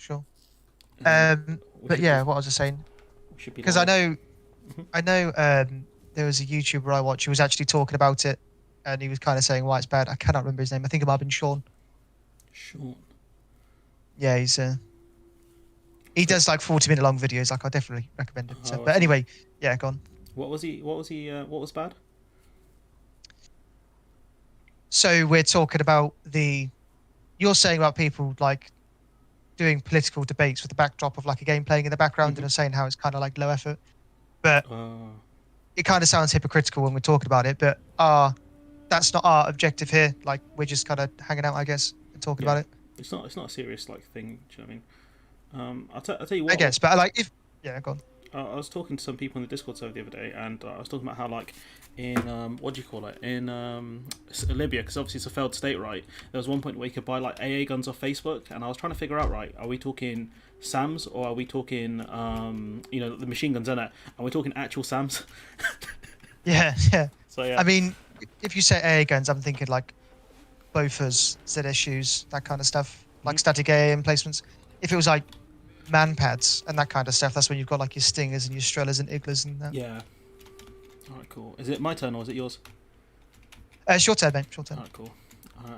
sure. Uh, we But should be yeah, what was I saying? we should be Because I live. know, Mhm. I know, there was a YouTuber I watched who was actually talking about it, and he was kind of saying why it's bad. I cannot remember his name. I think it might have been Sean. Sean. Yeah, he So, does like 40-minute long videos. Like I definitely recommend him. So, oh, I but see. anyway, yeah, go on. What was he? What was he? What was bad? So we're talking about the you're saying about people like doing political debates with the backdrop of like a game playing in the background, and Hmm. are saying how it's kind of like low effort, but Uh, it kind of sounds hypocritical when we're talking about it. But that's not our objective here. Like we're just kind of hanging out, I guess, and talking yeah. about it. It's not a serious like thing. Do you know what I mean? I'll tell you I what. guess, but like if yeah, go on. I was talking to some people in the Discord server the other day, and I was talking about how, like, in what do you call it, in Libya, because obviously it's a failed state, right? There was one point where you could buy like AA guns off Facebook, and I was trying to figure out, right, are we talking SAMs or are we talking, the machine guns in it? Are we talking actual SAMs? Yeah, yeah. So yeah. I mean, if you say AA guns, I'm thinking like Bofors, ZSUs, that kind of stuff, Mhm. like static AA emplacements. If it was like man pads and that kind of stuff, that's when you've got like your stingers and your strellas and igglers and that. Yeah. All right, cool. Is it my turn or is it yours? Short term, mate. Short All term. right, cool.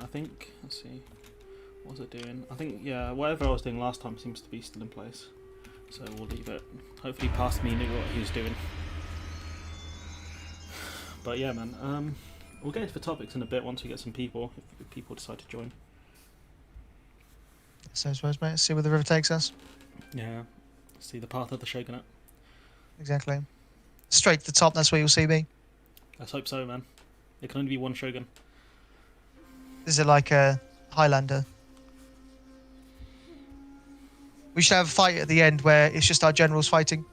I think. Let's see. What was it doing? I think yeah. Whatever I was doing last time seems to be still in place. So we'll leave it. Hopefully, past me knew what he was doing. But yeah, man. We'll get into the topics in a bit once we get some people, if people decide to join. So I suppose, mate. See where the river takes us. Yeah. See the path of the shogunate. Exactly. Straight to the top. That's where you'll see me. Let's hope so, man. There can only be one shogun. Is it like a Highlander? We should have a fight at the end where it's just our generals fighting.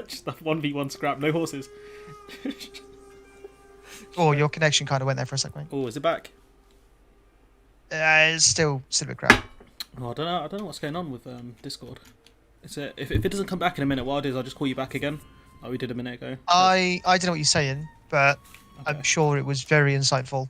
Just a 1v1 scrap, no horses. Oh, your connection kind of went there for a second, mate. Oh, is it back? It's still a bit crap. Oh, I don't know. I don't know what's going on with Discord. If it doesn't come back in a minute, what I'll do is I'll just call you back again, like we did a minute ago. I don't know what you're saying, but I'm Okay. sure it was very insightful.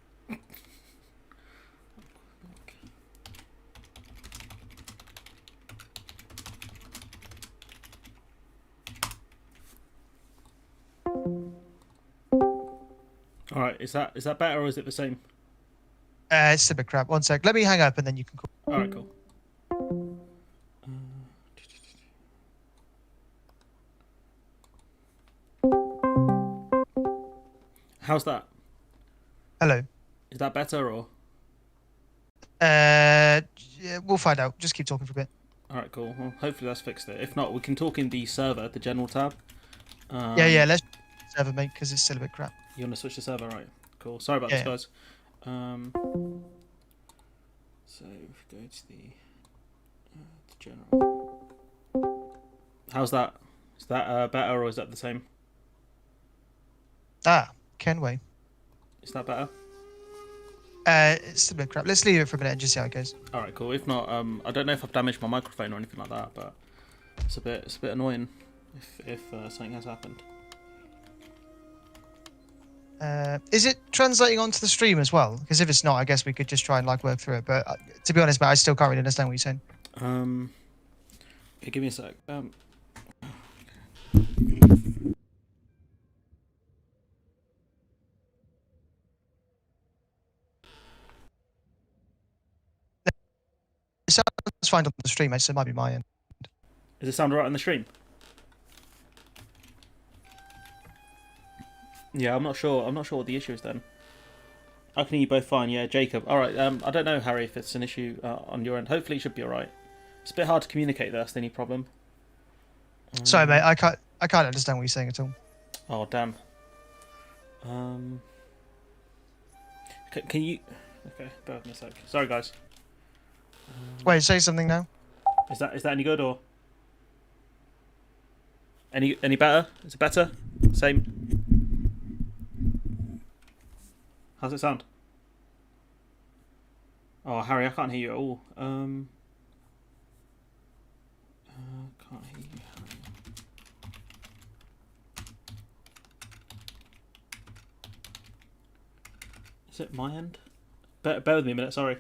All right. Is that better or is it the same? It's a bit crap. One sec. Let me hang up and then you can call. All right, cool. How's that? Hello. Is that better or? Yeah, we'll find out. Just keep talking for a bit. All right, cool. Well, hopefully that's fixed it. If not, we can talk in the server, the general tab. Yeah. Let's server, mate, because it's still a bit crap. You want to switch the server, right? Cool. Sorry about this, Yeah. guys. Um, so if we go to the general. How's that? Is that better or is that the same? Kenway. Is that better? It's still a bit crap. Let's leave it for a minute and just see how it goes. All right, cool. If not, I don't know if I've damaged my microphone or anything like that, but it's a bit annoying if something has happened. Is it translating onto the stream as well? Because if it's not, I guess we could just try and like work through it. But to be honest, mate, I still can't really understand what you're saying. Okay, give me a sec. It sounds fine on the stream, mate, so it might be my end. Does it sound alright on the stream? Yeah, I'm not sure. I'm not sure what the issue is then. I can hear you both fine. Yeah, Jacob. All right. I don't know, Harry, if it's an issue on your end. Hopefully, it should be all right. It's a bit hard to communicate. That's the only problem. Sorry, mate, I can't understand what you're saying at all. Oh damn. Can you? Okay, bear with me a sec. Sorry, guys. Wait, say something now. Is that any good or any better? Is it better? Same. How's it sound? Oh, Harry, I can't hear you at all. Can't hear you, Harry. Is it my end? Bear with me a minute. Sorry.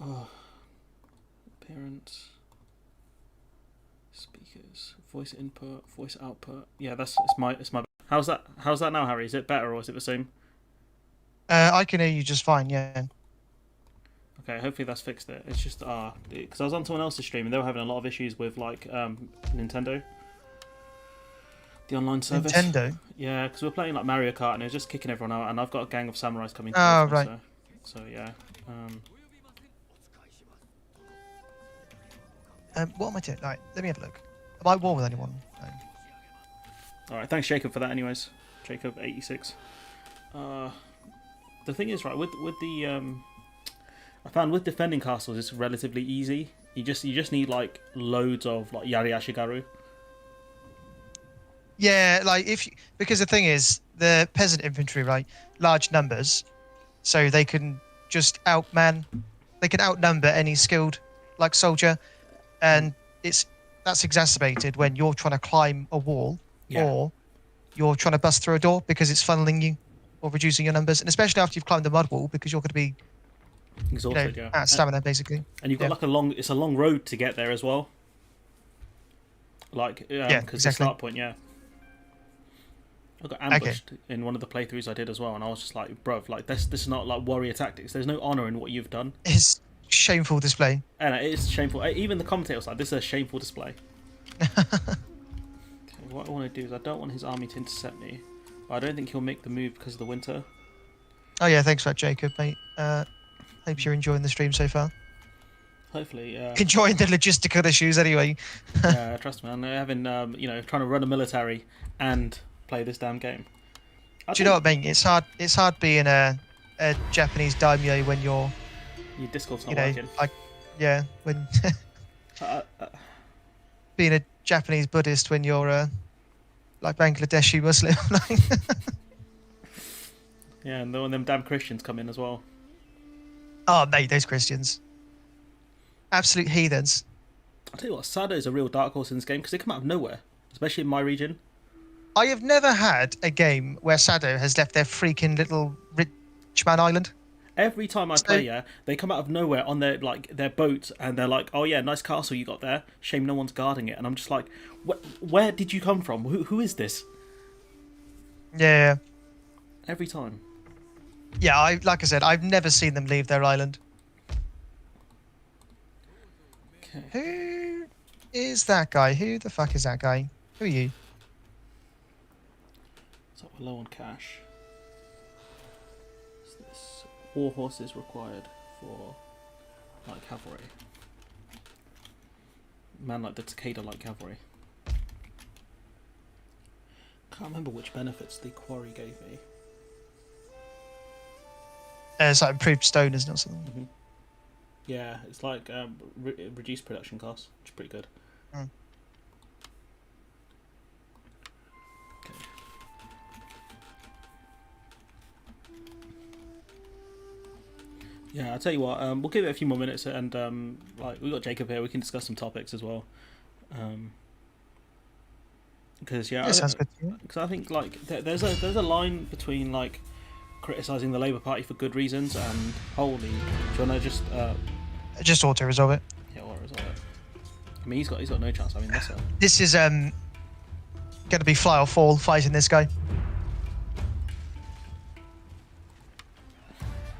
Oh, appearance. Speakers, voice input, voice output. Yeah, it's my. How's that? How's that now, Harry? Is it better or is it the same? I can hear you just fine. Yeah. Okay, hopefully that's fixed it. It's just because I was on someone else's stream and they were having a lot of issues with like Nintendo, the online service. Nintendo. Yeah, because we're playing like Mario Kart and it was just kicking everyone out, and I've got a gang of samurais coming. Oh, towards me, right. So yeah. What am I doing? Right, let me have a look. Am I at war with anyone? No. All right, thanks Jacob for that. Anyways, Jacob86. The thing is, right, with the I found with defending castles it's relatively easy. You just need like loads of like Yari Ashigaru. Yeah, like because the thing is, the peasant infantry, right, large numbers, so they can just they can outnumber any skilled like soldier, and that's exacerbated when you're trying to climb a wall or you're trying to bust through a door because it's funneling you or reducing your numbers, and especially after you've climbed the mud wall because you're going to be exhausted, out of stamina basically. And you've got like a long road to get there as well. Like because the start point, I got ambushed in one of the playthroughs I did as well, and I was just like, bruv, like this is not like warrior tactics. There's no honor in what you've done. It's shameful display. And it is shameful. Even the commentator was like, this is a shameful display. Okay, what I want to do is I don't want his army to intercept me. But I don't think he'll make the move because of the winter. Oh yeah, thanks for that, Jacob, mate. Hope you're enjoying the stream so far. Hopefully, enjoying the logistical issues anyway. Yeah, trust me, I'm having trying to run a military and play this damn game. Do you know what I mean? It's hard being a Japanese daimyo when your Discord's not working. When being a Japanese Buddhist when you're like Bangladeshi Muslim. Yeah, and when them damn Christians come in as well. Oh mate, those Christians. Absolute heathens. I'll tell you what, Sado is a real dark horse in this game because they come out of nowhere, especially in my region. I have never had a game where Sado has left their freaking little rich man island. Every time I play, they come out of nowhere on their boat and they're like, "Oh yeah, nice castle you got there. Shame no one's guarding it." And I'm just like, "Where did you come from? Who is this?" Yeah. Every time. Yeah, like I said, I've never seen them leave their island. Okay. Who is that guy? Who the fuck is that guy? Who are you? So we're low on cash. What's this? War horses required for light cavalry. Man like the Takeda light cavalry. Can't remember which benefits the quarry gave me. It's like improved stone, isn't it, or something? Mm-hmm. Yeah, it's like reduced production costs, which is pretty good. Mm. Okay. Yeah, I'll tell you what. We'll give it a few more minutes, and like we got Jacob here, we can discuss some topics as well. Because sounds good to me. Because I think like there's a line between like criticising the Labour Party for good reasons and holy, do you want to just auto resolve it? Yeah, auto resolve it. I mean, he's got no chance. I mean, that's This is going to be fly or fall fighting this guy.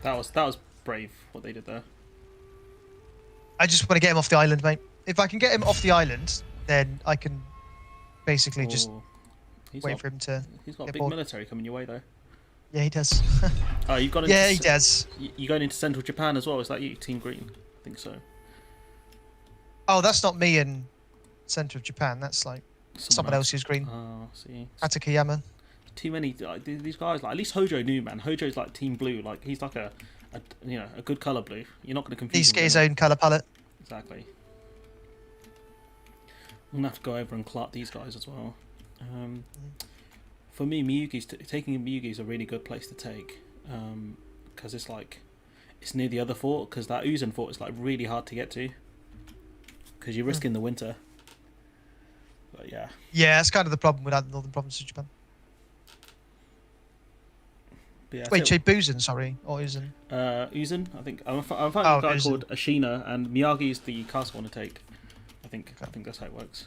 That was brave what they did there. I just want to get him off the island, mate. If I can get him off the island, then I can basically just wait for him to. He's got a big military coming your way though. Yeah, he does. Oh, you've got. Into, yeah, he does. You going into central Japan as well? Is that you, Team Green? I think so. Oh, that's not me in central Japan. That's like someone else who's green. Oh, see. Atakayama. Too many like these guys. Like at least Hojo knew, man. Hojo's like Team Blue. Like he's like a good color blue. You're not going to confuse. He's got his own color palette. Exactly. I'm gonna have to go over and clark these guys as well. For me, taking Miyugi is a really good place to take, because it's near the other fort. Because that Uzen fort is like really hard to get to, because you're risking the winter. But yeah. Yeah, that's kind of the problem with the northern provinces of Japan. Yeah, wait, Buzen, sorry, or Uzen? Uzen, I think. I'm fighting a guy called Ashina, and Miyagi is the castle I want to take. I think that's how it works.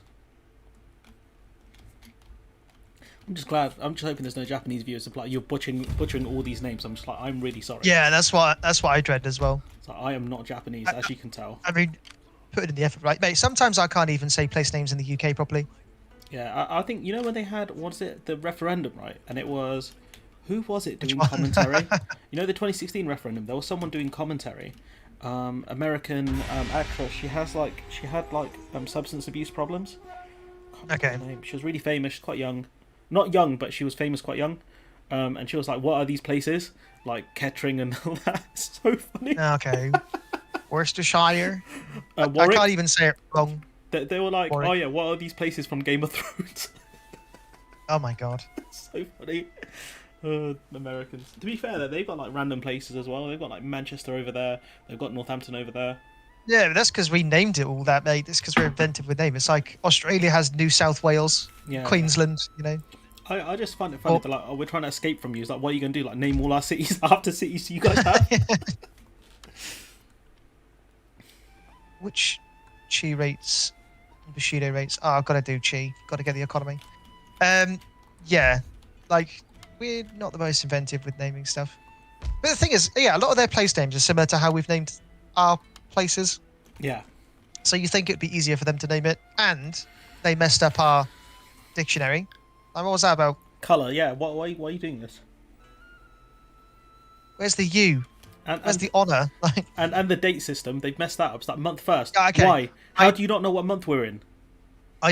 I'm just glad. I'm just hoping there's no Japanese viewers. Like you're butchering all these names. I'm just like, I'm really sorry. Yeah, that's what I dread as well. So I am not Japanese, as you can tell. I mean, put it in the effort, right, mate? Sometimes I can't even say place names in the UK properly. Yeah, I think you know when they had the referendum, right? And it was, who was it doing one? commentary? You know the 2016 referendum. There was someone doing commentary. American actress. She had substance abuse problems. Okay. She was really famous. She's quite young, not young, but she was famous quite young. And she was like, "What are these places?" Like Kettering and all that. It's so funny. Okay. Worcestershire. I Warwick. can't even say it wrong. They were like, Warwick. "Oh yeah, what are these places from Game of Thrones?" Oh my god. It's so funny. Americans. To be fair, though, they've got like random places as well. They've got like Manchester over there. They've got Northampton over there. Yeah, but that's because we named it all that, mate. It's because we're inventive with name. It's like Australia has New South Wales, Yeah. Queensland, you know. I just find it funny that like, we're trying to escape from you. It's like, what are you gonna do? Like name all our cities after cities you guys have? Which chi rates, Bushido rates? Oh, I've got to do chi. Got to get the economy. Yeah, like we're not the most inventive with naming stuff. But the thing is, yeah, a lot of their place names are similar to how we've named our places. Yeah. So you think it'd be easier for them to name it, and they messed up our dictionary. Like, what was that about? Colour, yeah. Why are you doing this? Where's the U? Where's the honour? Like, and the date system, they've messed that up. It's like month first. Okay. Why? How do you not know what month we're in? I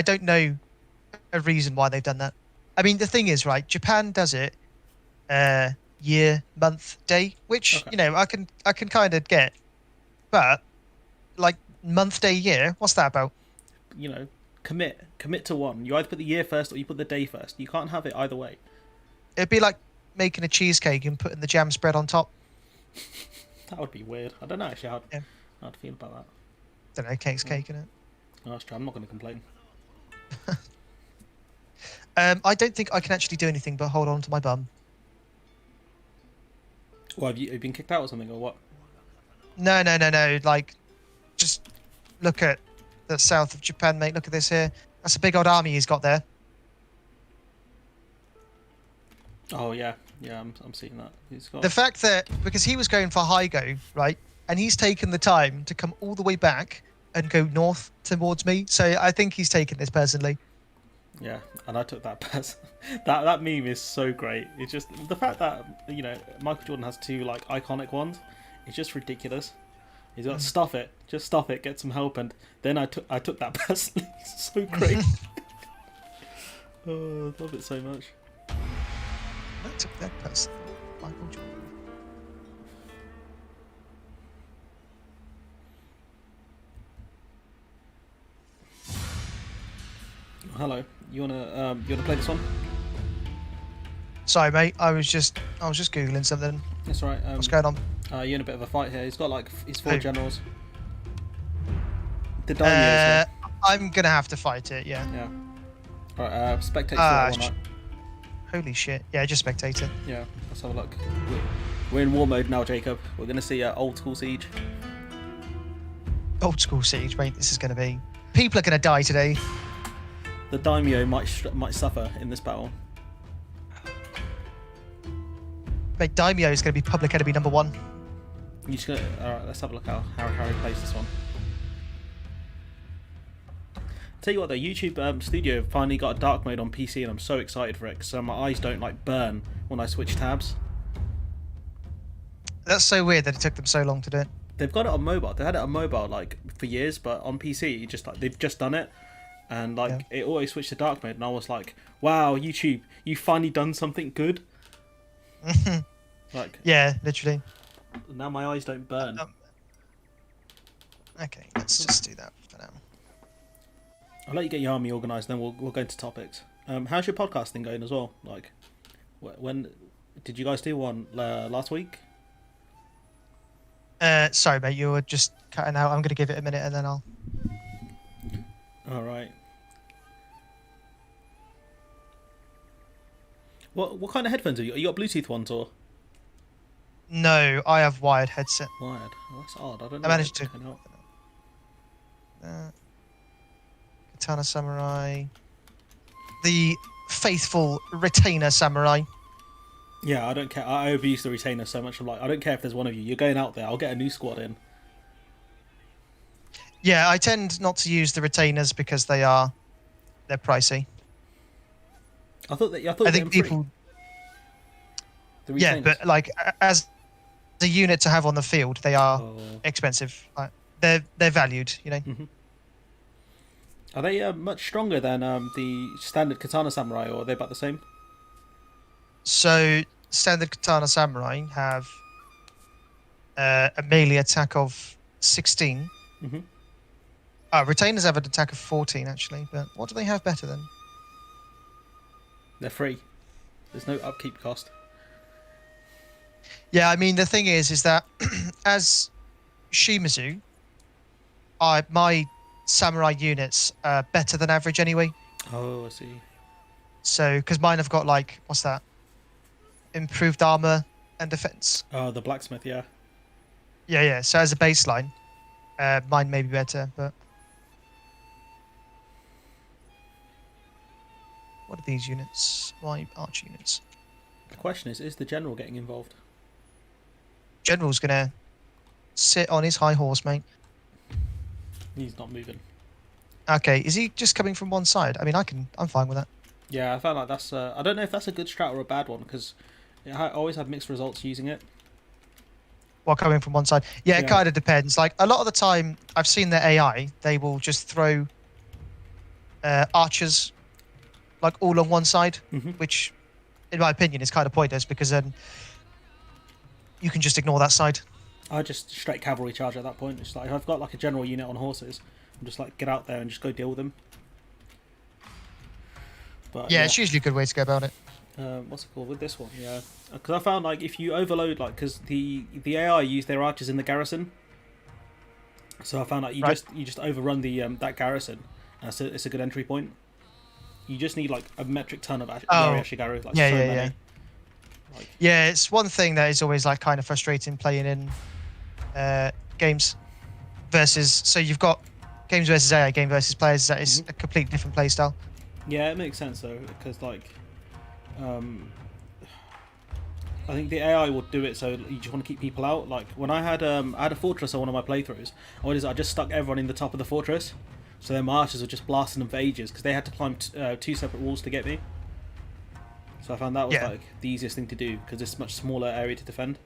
don't know a reason why they've done that. I mean, the thing is, right? Japan does it, year, month, day, which Okay. you know I can kind of get, but like month, day, year, what's that about? You know, commit to one. You either put the year first or you put the day first. You can't have it either way. It'd be like making a cheesecake and putting the jam spread on top. That would be weird. I don't know actually how Yeah. I'd feel about that. Don't know, cake's cake, innit? No, that's true. I'm not going to complain. I don't think I can actually do anything but hold on to my bum. Well, have you been kicked out or something or what? No. Like, just look at the south of Japan, mate. Look at this here. That's a big old army he's got there. Oh yeah, I'm seeing that. He's got The fact that, because he was going for Hygo, right? And he's taken the time to come all the way back and go north towards me. So I think he's taken this personally. Yeah, and I took that pass. that meme is so great. It's just the fact that Michael Jordan has two like iconic ones. It's just ridiculous. He's got stuff it, just stuff it, get some help, and then I took that personally. It's so great. Oh, I love it so much. I took that personally. Michael Jordan. Hello, you wanna play this one? Sorry, mate. I was just googling something. That's all right. What's going on? You're in a bit of a fight here. He's got like his four Who? generals. The daimios. I'm gonna have to fight it. Yeah. Yeah. All right. Spectate for one night. Holy shit. Yeah, just spectator. Yeah. Let's have a look. We're in war mode now, Jacob. We're gonna see old school siege. Old school siege, mate. This is gonna be. People are gonna die today. The daimyo might suffer in this battle. Mate, Daimyo is gonna be public enemy number 1. You just gonna. All right. Let's have a look how Harry plays this one. Tell you what, though, YouTube Studio finally got a dark mode on PC, and I'm so excited for it, so my eyes don't like burn when I switch tabs. That's so weird that it took them so long to do it. They've got it on mobile. They had it on mobile like for years, but on PC, just like they've just done it, and like it always switched to dark mode, and I was like, "Wow, YouTube, you finally done something good." Like, yeah, literally. now my eyes don't burn. Okay, let's just do that for now. I'll let you get your army organised, then we'll go into topics. How's your podcasting going as well? Like, when did you guys do one last week? Sorry, mate, you were just cutting out. I'm gonna give it a minute and then I'll. All right. What kind of headphones have you got? You got Bluetooth ones or No, I have wired headset. wired? Oh, that's odd. I don't know. I managed to. Can help. Katana Samurai. The faithful retainer samurai. Yeah, I don't care. I overuse the retainer so much. I'm like, I don't care if there's one of you. You're going out there. I'll get a new squad in. Yeah, I tend not to use the retainers because they're pricey. I thought that. I I think people. Yeah, but like as a unit to have on the field, they are expensive. They're valued, you know. Mm-hmm. Are they much stronger than the standard katana samurai, or are they about the same? So standard katana samurai have a melee attack of 16. Mm-hmm. Retainers have an attack of 14 actually, but what do they have better than? They're free. There's no upkeep cost. Yeah, I mean the thing is that as Shimazu, my samurai units are better than average anyway. Oh, I see. So because mine have got like what's that? Improved armor and defense. Oh, the blacksmith, yeah. Yeah. So as a baseline, mine may be better, but what are these units? My arch units. The question is the general getting involved? General's gonna sit on his high horse, mate. He's not moving. Okay, is he just coming from one side? I mean, I'm fine with that. Yeah, I found like that's. I don't know if that's a good strat or a bad one because I always had mixed results using it. While coming from one side, yeah, it kind of depends. Like a lot of the time, I've seen the AI; they will just throw archers like all on one side, which, in my opinion, is kind of pointless because then you can just ignore that side. I just straight cavalry charge at that point. It's like if I've got like a general unit on horses, I'm just like get out there and just go deal with them. But, yeah, it's usually a good way to go about it. What's it called with this one? Yeah, because I found like if you overload like because the AI use their archers in the garrison, so I found like you just overrun the that garrison, and it's a good entry point. You just need like a metric ton of Ashigaru. Like, yeah. Like, yeah, it's one thing that is always like kind of frustrating playing in games versus. So you've got games versus AI, game versus players. That is a completely different play style. Yeah, it makes sense though, because like, I think the AI will do it so you just want to keep people out. Like when I had a fortress on one of my playthroughs, I just stuck everyone in the top of the fortress, so their marchers were just blasting them for ages because they had to climb two separate walls to get me. So I found that was like the easiest thing to do because it's a much smaller area to defend.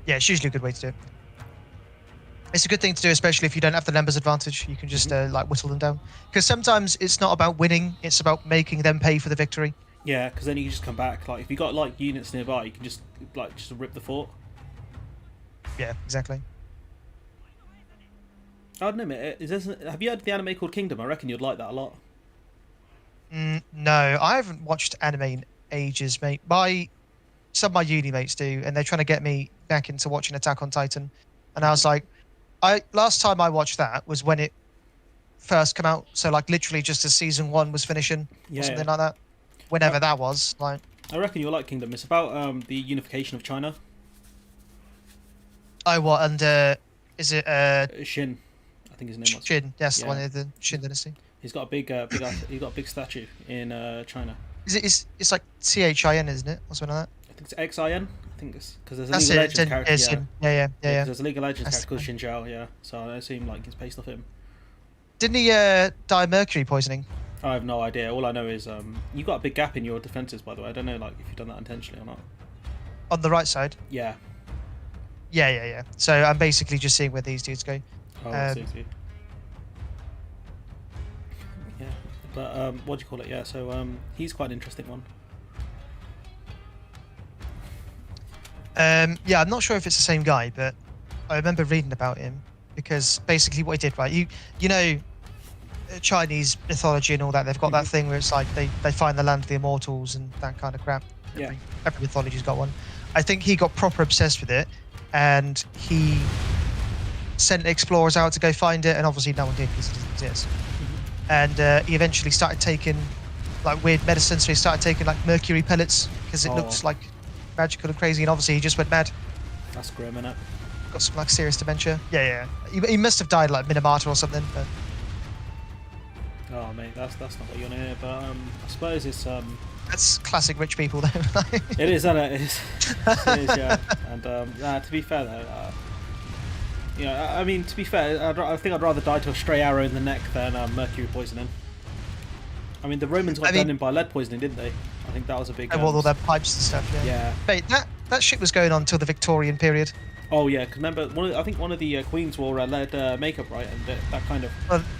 Yeah, it's usually a good way to do it. It's a good thing to do, especially if you don't have the numbers advantage. You can just like whittle them down. Because sometimes it's not about winning; it's about making them pay for the victory. Yeah, because then you can just come back. Like if you got like units nearby, you can just rip the fort. Yeah, exactly. I don't know, mate. Have you heard of the anime called Kingdom? I reckon you'd like that a lot. No, I haven't watched anime in ages, mate. Some of my uni mates do, and they're trying to get me back into watching Attack on Titan. And I was like, last time I watched that was when it first came out, so like literally just as season 1 was finishing or something like that. Whenever that was, like. I reckon you'll like Kingdom. It's about the unification of China. Oh, what under? Is it Shin? I think his name was Shin. Yes, the one of the Shin dynasty. He's got a big, he's got a big statue in China. It's like CHIN, isn't it, or something like that? I think it's XIN. I think it's because there's a League of Legends character. Yeah. There's a League of Legends character called Xin Zhao. Yeah, so I assume like it's based off him. Didn't he die of mercury poisoning? I have no idea. All I know is you've got a big gap in your defenses. By the way, I don't know like if you've done that intentionally or not. On the right side. Yeah. Yeah. So I'm basically just seeing where these dudes go. Oh, I see. Yeah, but what do you call it? Yeah, so he's quite an interesting one. Yeah, I'm not sure if it's the same guy, but I remember reading about him because basically what he did, right? You know, Chinese mythology and all that. They've got that thing where it's like they find the land of the immortals and that kind of crap. Every mythology's got one. I think he got proper obsessed with it, and he sent explorers out to go find it, and obviously no one did because it doesn't exist. And he eventually started taking like weird medicine, so he started taking like mercury pellets because it looks like magical and crazy, and obviously he just went mad. That's grim, innit? Got some like serious dementia. Yeah. He must have died like Minamata or something. But Oh mate, that's not what you want to hear. But I suppose it's That's classic rich people, though. it is, isn't it? It is, it is, yeah. And to be fair though, I mean, to be fair, I think I'd rather die to a stray arrow in the neck than mercury poisoning. I mean, the Romans got done in by lead poisoning, didn't they? I think that was a big. And all their pipes and stuff. Yeah. Yeah. Mate, that shit was going on till the Victorian period. Oh yeah, 'cause remember, I think one of the queens wore lead makeup, right, and that kind of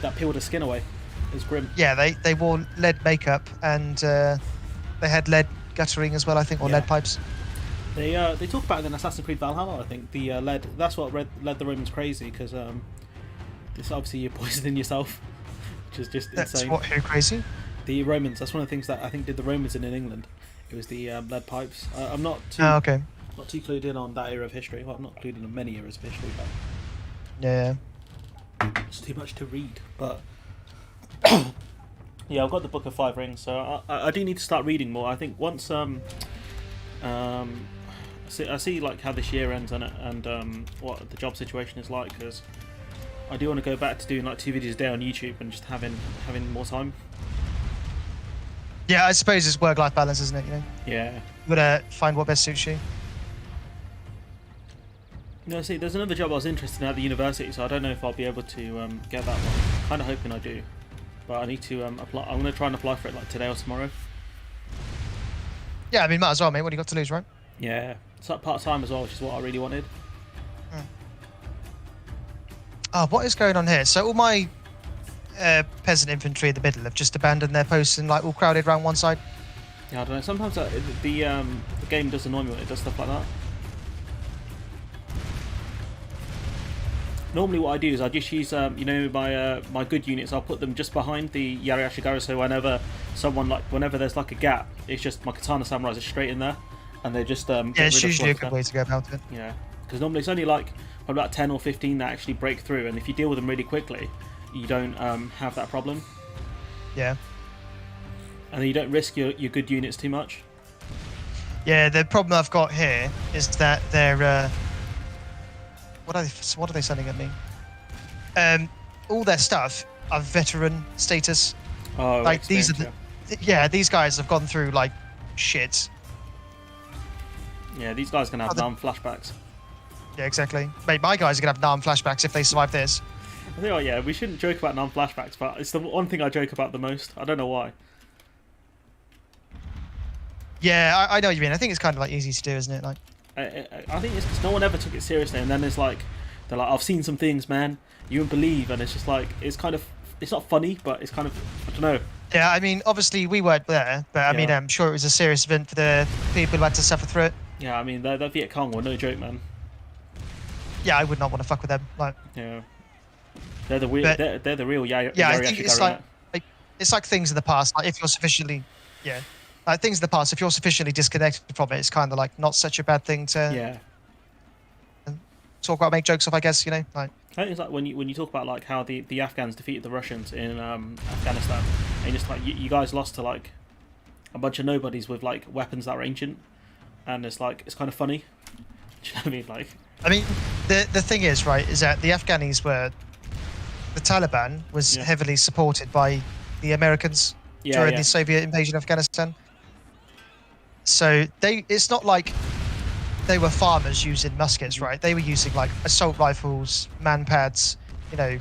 that peeled her skin away. It was grim. Yeah, they wore lead makeup and they had lead guttering as well, I think, or lead pipes. They talk about it in Assassin's Creed Valhalla. I think the lead. That's what led the Romans crazy, because this obviously you're poisoning yourself, which is just insane. That's who crazy? The Romans. That's one of the things that I think did the Romans in England. It was the lead pipes. I'm not too. Oh, okay. Not too clued in on that era of history. Well, I'm not clued in on many eras of history, but Yeah. it's too much to read. But yeah, I've got the Book of Five Rings, so I do need to start reading more. I think once I see like how this year ends and what the job situation is like, because I do want to go back to doing like 2 videos a day on YouTube and just having more time. Yeah, I suppose it's work-life balance, isn't it? You know. Yeah. You gotta find what best suits you. No, see, there's another job I was interested in at the university, so I don't know if I'll be able to get that one. Kind of hoping I do, but I need to apply. I'm going to try and apply for it like today or tomorrow. Yeah, I mean, might as well, mate. What do you got to lose, right? Yeah, it's like part-time as well, which is what I really wanted. Oh, what is going on here? So all my peasant infantry in the middle have just abandoned their posts and like all crowded around one side. Yeah, I don't know. Sometimes the game does annoy me when it does stuff like that. Normally what I do is I just use my good units. I'll put them just behind the Yari-Ashigaru, so whenever there's like a gap, it's just my Katana Samurais are straight in there, and they just yeah, it's usually a good way to go about it. Yeah, because normally it's only like about 10 or 15 that actually break through, and if you deal with them really quickly, you don't have that problem. Yeah. And then you don't risk your good units too much. Yeah, the problem I've got here is that they're what are they sending at me? All their stuff are veteran status. Oh, like these are these guys have gone through like shit. Yeah, these guys are gonna have Nam flashbacks. Yeah, exactly. Mate, my guys are gonna have Nam flashbacks if they survive this. I think, yeah, we shouldn't joke about Nam flashbacks, but it's the one thing I joke about the most. I don't know why. Yeah, I know what you mean. I think it's kind of like easy to do, isn't it? Like, I think it's because no one ever took it seriously, and then it's like they're like, I've seen some things, man, you wouldn't believe, and it's just like it's not funny, but it's kind of, I don't know. Yeah, I mean, obviously we weren't there, but I mean, I'm sure it was a serious event for the people who had to suffer through it. Yeah, I mean, the Viet Cong were no joke, man. Yeah, I would not want to fuck with them. Like, yeah, they're the weird, they're the real I think it's like it's like things in the past. Like if you're sufficiently, like things in the past, if you're sufficiently disconnected from it, it's kind of like not such a bad thing to talk about, make jokes of, I guess, you know. Like, I think it's like when you talk about like how the Afghans defeated the Russians in Afghanistan, and just like you guys lost to like a bunch of nobodies with like weapons that were ancient, and it's like it's kind of funny. Do you know what I mean? Like, I mean, the thing is, right, is that the Afghanis were, the Taliban was heavily supported by the Americans during the Soviet invasion of Afghanistan. So it's not like they were farmers using muskets, right? They were using like assault rifles, man pads, you know,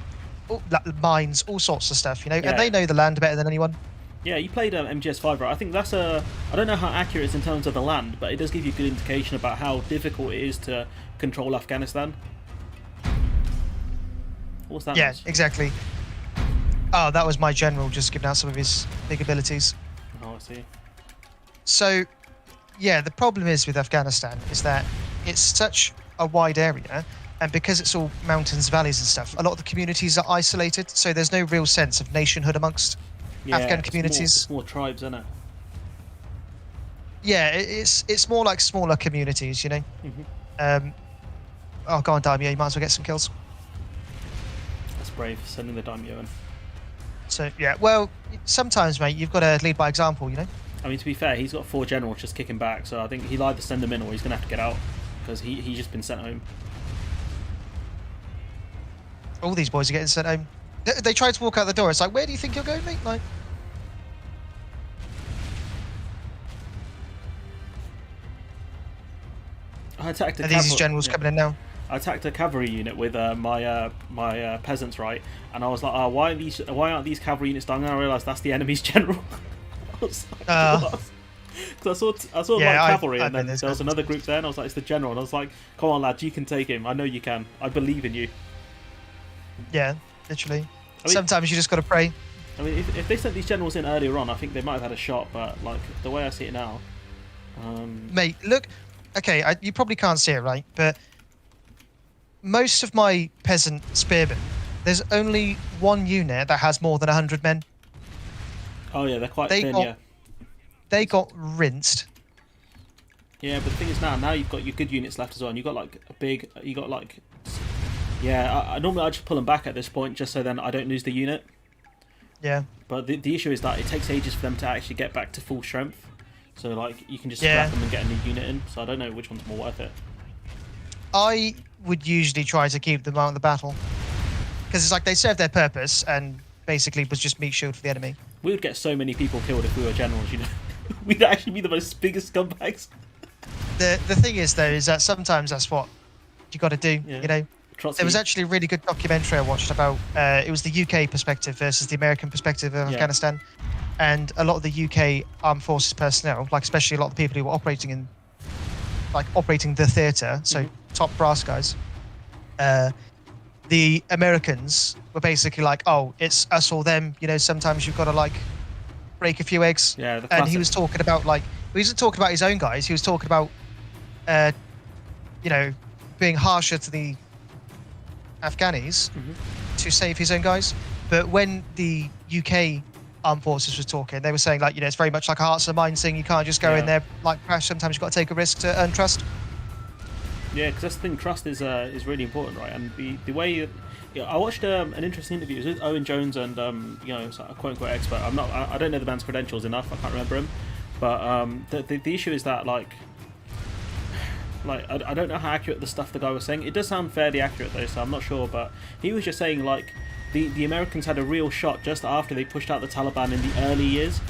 mines, all sorts of stuff, you know, and they know the land better than anyone. Yeah, you played MGS5, right? I think that's I don't know how accurate it is in terms of the land, but it does give you a good indication about how difficult it is to control Afghanistan. What's that? Yeah, exactly. Oh, that was my general just giving out some of his big abilities. Oh, I see. So, yeah, the problem is with Afghanistan is that it's such a wide area, and because it's all mountains, valleys and stuff, a lot of the communities are isolated, so there's no real sense of nationhood amongst Afghan communities. It's more tribes, isn't it? Yeah, it's more like smaller communities, you know. Oh, go on, Daimyo, you might as well get some kills. That's brave, sending the Daimyo in. So, yeah, well, sometimes, mate, you've got to lead by example, you know? I mean, to be fair, he's got 4 generals just kicking back, so I think he'll either send them in or he's going to have to get out, because he's just been sent home. All these boys are getting sent home. They tried to walk out the door. It's like, where do you think you're going, mate? Like, I attacked a and these cavalry. generals coming in now. I attacked a cavalry unit with my peasants, right? And I was like, oh, why aren't these cavalry units dying? And I realised that's the enemy's general. I was like, what? Because I saw Yeah, like cavalry, I've and then been there was another group there, and I was like, it's the general, and I was like, come on, lads, you can take him. I know you can. I believe in you. Yeah, literally. I mean, Sometimes you just got to pray. I mean, if they sent these generals in earlier on, I think they might have had a shot. But like the way I see it now, Mate, look. Okay, you probably can't see it, right? But most of my peasant spearmen, there's only one unit that has more than 100 men. oh yeah, they're quite thin. Yeah, They got rinsed. yeah. But the thing is now you've got your good units left as well. And you've got like yeah. I normally I just pull them back at this point just so then I don't lose the unit. Yeah. But the issue is that it takes ages for them to actually get back to full strength. So like you can just scrap them and get a new unit in. So I don't know which one's more worth it. I would usually try to keep them out of the battle because it's like they serve their purpose and basically was just meat shield for the enemy. We would get so many people killed if we were generals. You know, we'd actually be the most biggest scumbags. The thing is though is that sometimes that's what you got to do. Yeah. You know. Trotsky. There was actually a really good documentary I watched about it was the UK perspective versus the American perspective of Afghanistan, and a lot of the UK armed forces personnel, like especially a lot of the people who were operating the theatre, so top brass guys, the Americans were basically like, oh, it's us or them, you know, sometimes you've got to like break a few eggs. Yeah, and he was talking about like, he wasn't talking about his own guys, he was talking about you know, being harsher to the Afghanis to save his own guys. But when the UK armed forces was talking, they were saying like, you know, it's very much like a hearts and minds thing. You can't just go in there like crash. Sometimes you've got to take a risk to earn trust. Yeah, because that's the thing. Trust is really important, right? And the way I watched an interesting interview. It was with Owen Jones and you know, a quote unquote expert. I don't know the man's credentials enough. I can't remember him. But the issue is that like I don't know how accurate the stuff the guy was saying. It does sound fairly accurate though, so I'm not sure. But he was just saying like the Americans had a real shot just after they pushed out the Taliban in the early years.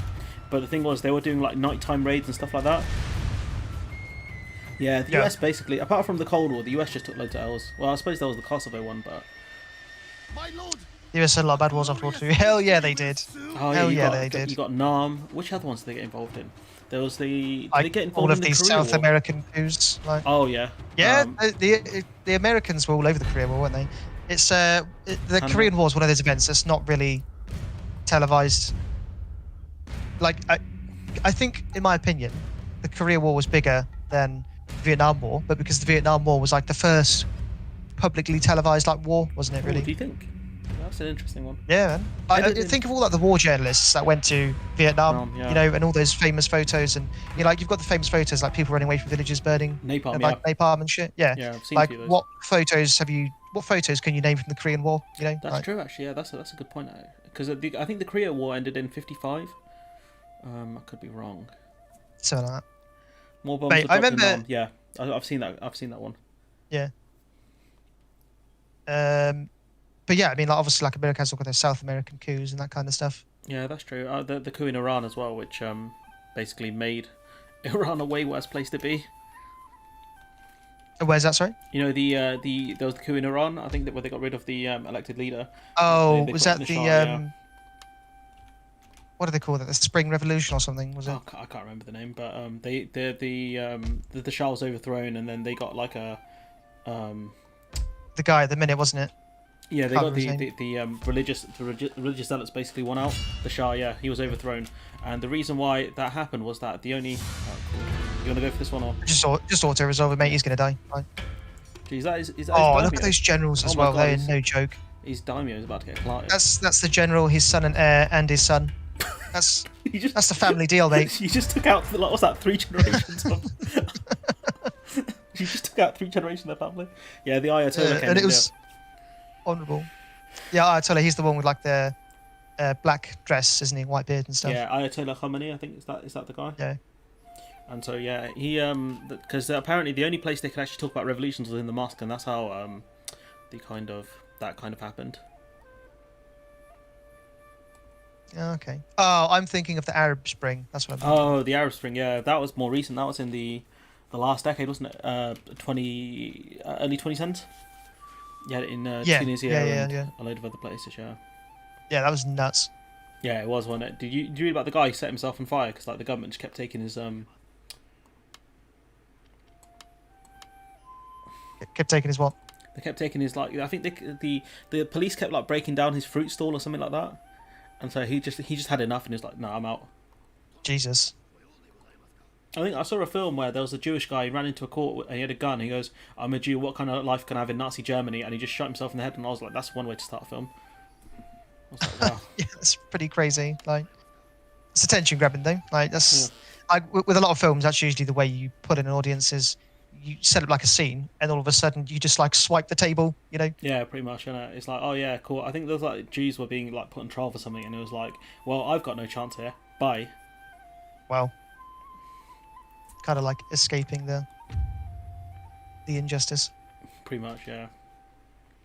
But the thing was, they were doing like nighttime raids and stuff like that. Yeah, the US basically, apart from the Cold War, the US just took loads of L's. Well, I suppose there was the Kosovo one, but The US had a lot of bad wars after World War II. Hell yeah, they did. oh Hell yeah, they they did. You got Nam. Which other ones did they get involved in? There was the did Like they get involved all of in the these Korea South War? American coups. Like, Oh yeah. yeah, the Americans were all over the Korea War, weren't they? It's the Korean War is one of those events that's not really televised. Like I think, in my opinion, the Korea War was bigger than the Vietnam War, but because the Vietnam War was like the first publicly televised like war, wasn't it? Really? Oh, do you think? That's an interesting one. Yeah, man. I think of all like the war journalists that went to Vietnam, you know, and all those famous photos, and you know, like you've got the famous photos like people running away from villages burning, napalm, and, like napalm and shit. Yeah, I've seen like a few of those. what photos can you name from the Korean War? You know, That's like, true actually. Yeah, that's a good point. Because I think the Korea War ended in '55. I could be wrong. something like that. More bombs. Mate, were I dropped in remember- Nam. Yeah, I've seen that. I've seen that one. Yeah. But yeah, I mean, like obviously, like America has all got their South American coups and that kind of stuff. Yeah, that's true. The coup in Iran as well, which basically made Iran a way worse place to be. Where's that? Sorry. You know, there was the coup in Iran. I think that where they got rid of the elected leader. Oh, They was put that in the Shah, yeah. What do they call that? The Spring Revolution or something? Was it? Oh, I can't remember the name, but the Shah was overthrown, and then they got like a The guy at the minute, wasn't it? yeah, they Can't got remember his the religious zealots basically won out. The Shah, yeah, he was overthrown, and the reason why that happened was that the only you want to go for this one or Just auto resolve it, mate. He's gonna die. Right. geez, that is his Oh, daimyo? look at those generals as Oh my well. God, They're he's- no joke. His daimyo is about to get clattered. That's the general, his son and heir, and his son. That's That's the family deal, mate. You just took out like, what's that? 3 generations of. You just took out 3 generations of their family. Yeah, the Ayatollah came And in, it was honourable. Yeah, Ayatollah. He's the one with like the black dress, isn't he? White beard and stuff. yeah, Ayatollah Khamenei. I think is that the guy. Yeah. And so yeah, he because apparently the only place they could actually talk about revolutions was in the mosque, and that's how that kind of happened. Okay. Oh, I'm thinking of the Arab Spring. That's what I'm thinking of. Oh, the Arab Spring. Yeah, that was more recent. That was in the last decade, wasn't it? 20 early 2010s. Yeah, in Yeah, yeah, Tunisia yeah, and yeah. a load of other places. Yeah. Yeah, that was nuts. Yeah, it was, wasn't it? Did you read about the guy who set himself on fire because like the government just kept taking his Kept taking his what? they kept taking his like I think the police kept like breaking down his fruit stall or something like that, and so he just had enough and he was like, no, I'm out. Jesus. I think I saw a film where there was a Jewish guy who ran into a court and he had a gun. And he goes, "I'm a Jew. What kind of life can I have in Nazi Germany?" And he just shot himself in the head. And I was like, "That's one way to start a film." I was like, "Wow." Yeah, that's pretty crazy. Like, it's attention grabbing though. Like, Yeah, with a lot of films, that's usually the way you put in an audience is you set up like a scene, and all of a sudden you just like swipe the table. You know? yeah, pretty much. And it's like, oh yeah, cool. I think there's like Jews were being like put on trial for something, and it was like, well, I've got no chance here. Bye. Well, kind of like escaping the injustice. Pretty much, yeah.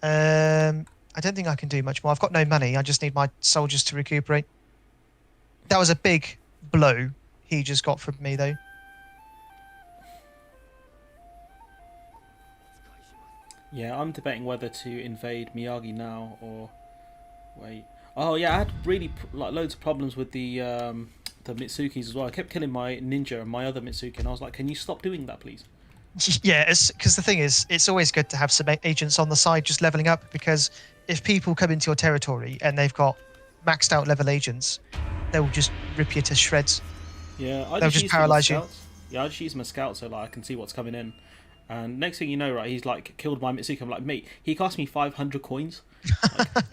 I don't think I can do much more. I've got no money. I just need my soldiers to recuperate. That was a big blow he just got from me, though. Yeah, I'm debating whether to invade Miyagi now or wait. Oh yeah, I had really like loads of problems with the Mitsukis as well. I kept killing my ninja and my other Mitsuki, and I was like, "Can you stop doing that, please?" Yeah, because the thing is, it's always good to have some agents on the side just leveling up, because if people come into your territory and they've got maxed out level agents, they'll just rip you to shreds. Yeah, I They'll just just use them as paralyze you. scouts. Yeah, I just use them as scouts so like I can see what's coming in. And next thing you know, right, he's like killed my Mitsuki. I'm like, mate, he cost me 500 coins.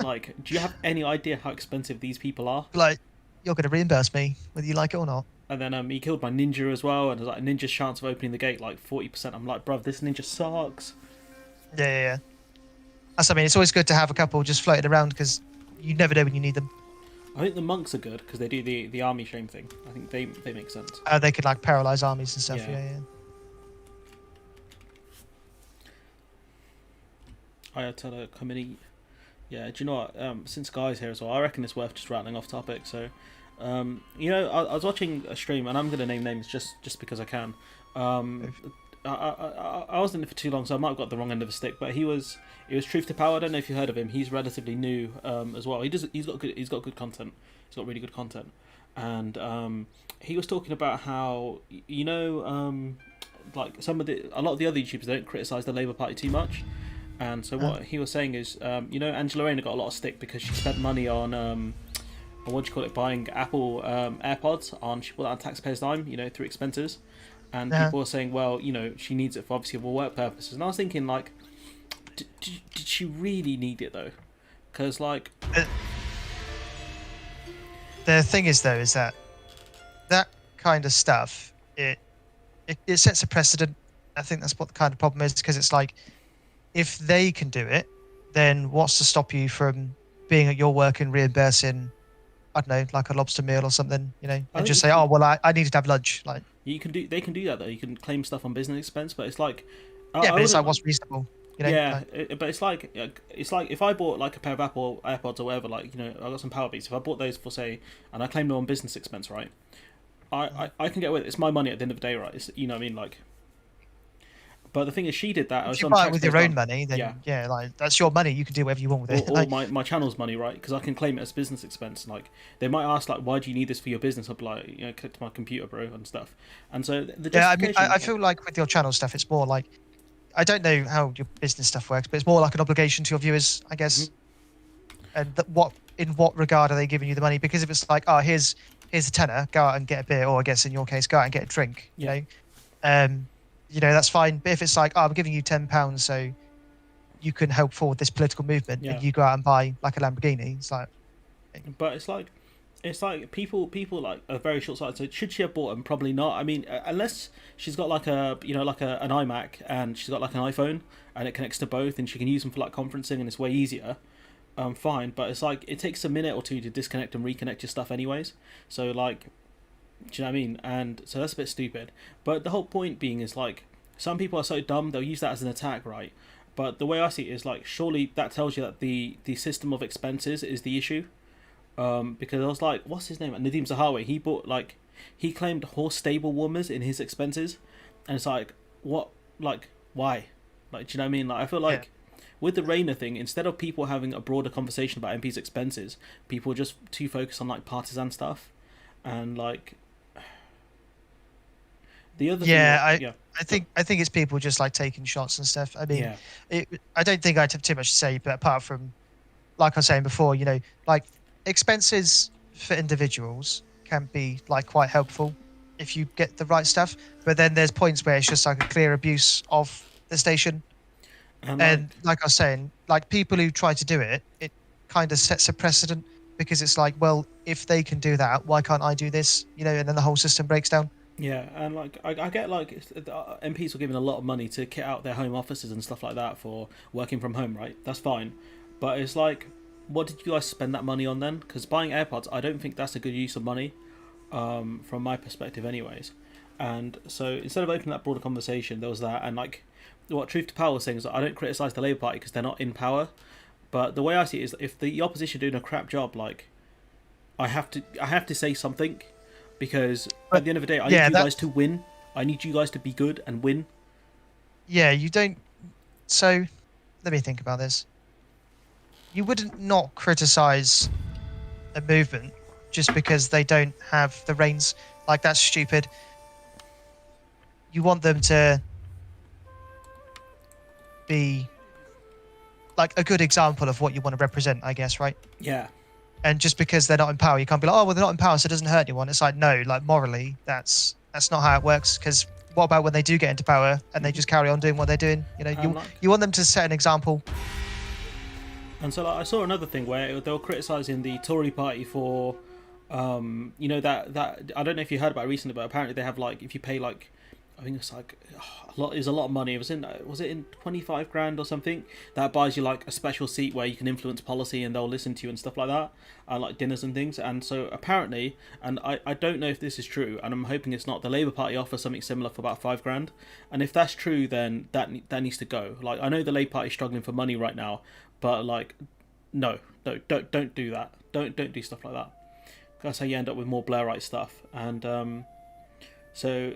Like, do you have any idea how expensive these people are? Like, you're going to reimburse me, whether you like it or not. And then he killed my ninja as well, and there's like a ninja's chance of opening the gate like 40%. I'm like, bruv, this ninja sucks. Yeah, yeah, yeah. That's, I mean, it's always good to have a couple just floating around, because you never know when you need them. I think the monks are good because they do the army shame thing. I think they make sense. They could like paralyze armies and stuff. Yeah. Yeah, yeah. I had to come in. Yeah, do you know what? Since Guy's here as well, I reckon it's worth just rattling off topic. So, I was watching a stream, and I'm going to name names just because I can. I wasn't in it for too long, so I might have got the wrong end of a stick. But it was Truth to Power. I don't know if you heard of him. He's relatively new as well. He's got good content. He's got really good content, and he was talking about how like a lot of the other YouTubers don't criticize the Labour Party too much. And so what he was saying is, Angela Rayner got a lot of stick because she spent money on what do you call it, buying Apple AirPods on. She bought that on taxpayers' dime, through expenses. And people were saying, well, she needs it for obviously for work purposes. And I was thinking, like, did she really need it though? Because like, the thing is though, is that kind of stuff it sets a precedent. I think that's what the kind of problem is, because it's like, if they can do it, then what's to stop you from being at your work and reimbursing, I don't know, like a lobster meal or something, and just say, oh, well, I needed to have lunch. Like, they can do that though. You can claim stuff on business expense, but it's like, yeah, but it's like, what's reasonable? Yeah, like, but it's like if I bought like a pair of Apple AirPods or whatever, like I got some Power Beats. If I bought those for say, and I claim them on business expense, right? I can get away with it. It's my money at the end of the day, right? It's, what I mean, like. But the thing is, she did that. if you buy it with your own money, then yeah, like that's your money. You can do whatever you want with it. Or my channel's money, right? Because I can claim it as business expense. Like they might ask, like, why do you need this for your business? I'll be like, connect to my computer, bro, and stuff. And so the I feel like with your channel stuff, it's more like, I don't know how your business stuff works, but it's more like an obligation to your viewers, I guess. Mm-hmm. And in what regard are they giving you the money? Because if it's like, oh, here's a tenner, go out and get a beer, or I guess in your case, go out and get a drink. That's fine. But if it's like, oh, I'm giving you £10 so you can help forward this political movement, and you go out and buy like a Lamborghini, it's like. But it's like people like are very short-sighted. So should she have bought them? Probably not. I mean, unless she's got like an iMac and she's got like an iPhone and it connects to both and she can use them for like conferencing and it's way easier. Fine. But it's like it takes a minute or two to disconnect and reconnect your stuff, anyways. So like. Do you know what I mean? And so that's a bit stupid. But the whole point being is like, some people are so dumb they'll use that as an attack, right? But the way I see it is like, surely that tells you that the system of expenses is the issue. because I was like, what's his name? Nadeem Zahawi. He claimed horse stable warmers in his expenses, and it's like, what, like, why? Like, do you know what I mean? Like, I feel like with the Rayner thing, instead of people having a broader conversation about MPs' expenses, people are just too focused on like partisan stuff, and like the other thing. I think it's people just like taking shots and stuff. I mean, I don't think I have too much to say, but apart from, like I was saying before, like expenses for individuals can be like quite helpful if you get the right stuff. But then there's points where it's just like a clear abuse of the station. And like I was saying, like people who try to do it, it kind of sets a precedent because it's like, well, if they can do that, why can't I do this? And then the whole system breaks down. Yeah, and like I get like MPs were given a lot of money to kit out their home offices and stuff like that for working from home, right? That's fine, but it's like, what did you guys spend that money on then? Because buying AirPods, I don't think that's a good use of money, from my perspective, anyways. And so instead of opening that broader conversation, there was that, and like what Truth to Power was saying is that I don't criticize the Labour Party because they're not in power, but the way I see it is that if the opposition are doing a crap job, like I have to say something. Because at the end of the day, I need you guys to win. I need you guys to be good and win. Yeah, you don't. So, let me think about this. You wouldn't not criticize a movement just because they don't have the reins. Like, that's stupid. You want them to be like a good example of what you want to represent, I guess, right? Yeah. And just because they're not in power, you can't be like, oh, well, they're not in power, so it doesn't hurt anyone. It's like, no, like morally, that's not how it works. Because what about when they do get into power and they just carry on doing what they're doing? You want them to set an example. And so I saw another thing where they were criticising the Tory party for, that I don't know if you heard about it recently, but apparently they have like, if you pay like, I think it's like a lot of money. Was it in 25 grand or something? That buys you like a special seat where you can influence policy and they'll listen to you and stuff like that, like dinners and things. And so apparently, and I don't know if this is true, and I'm hoping it's not. The Labour Party offers something similar for about 5 grand, and if that's true, then that needs to go. Like I know the Labour Party is struggling for money right now, but like, no, don't do that. Don't do stuff like that. That's how you end up with more Blairite stuff. And so.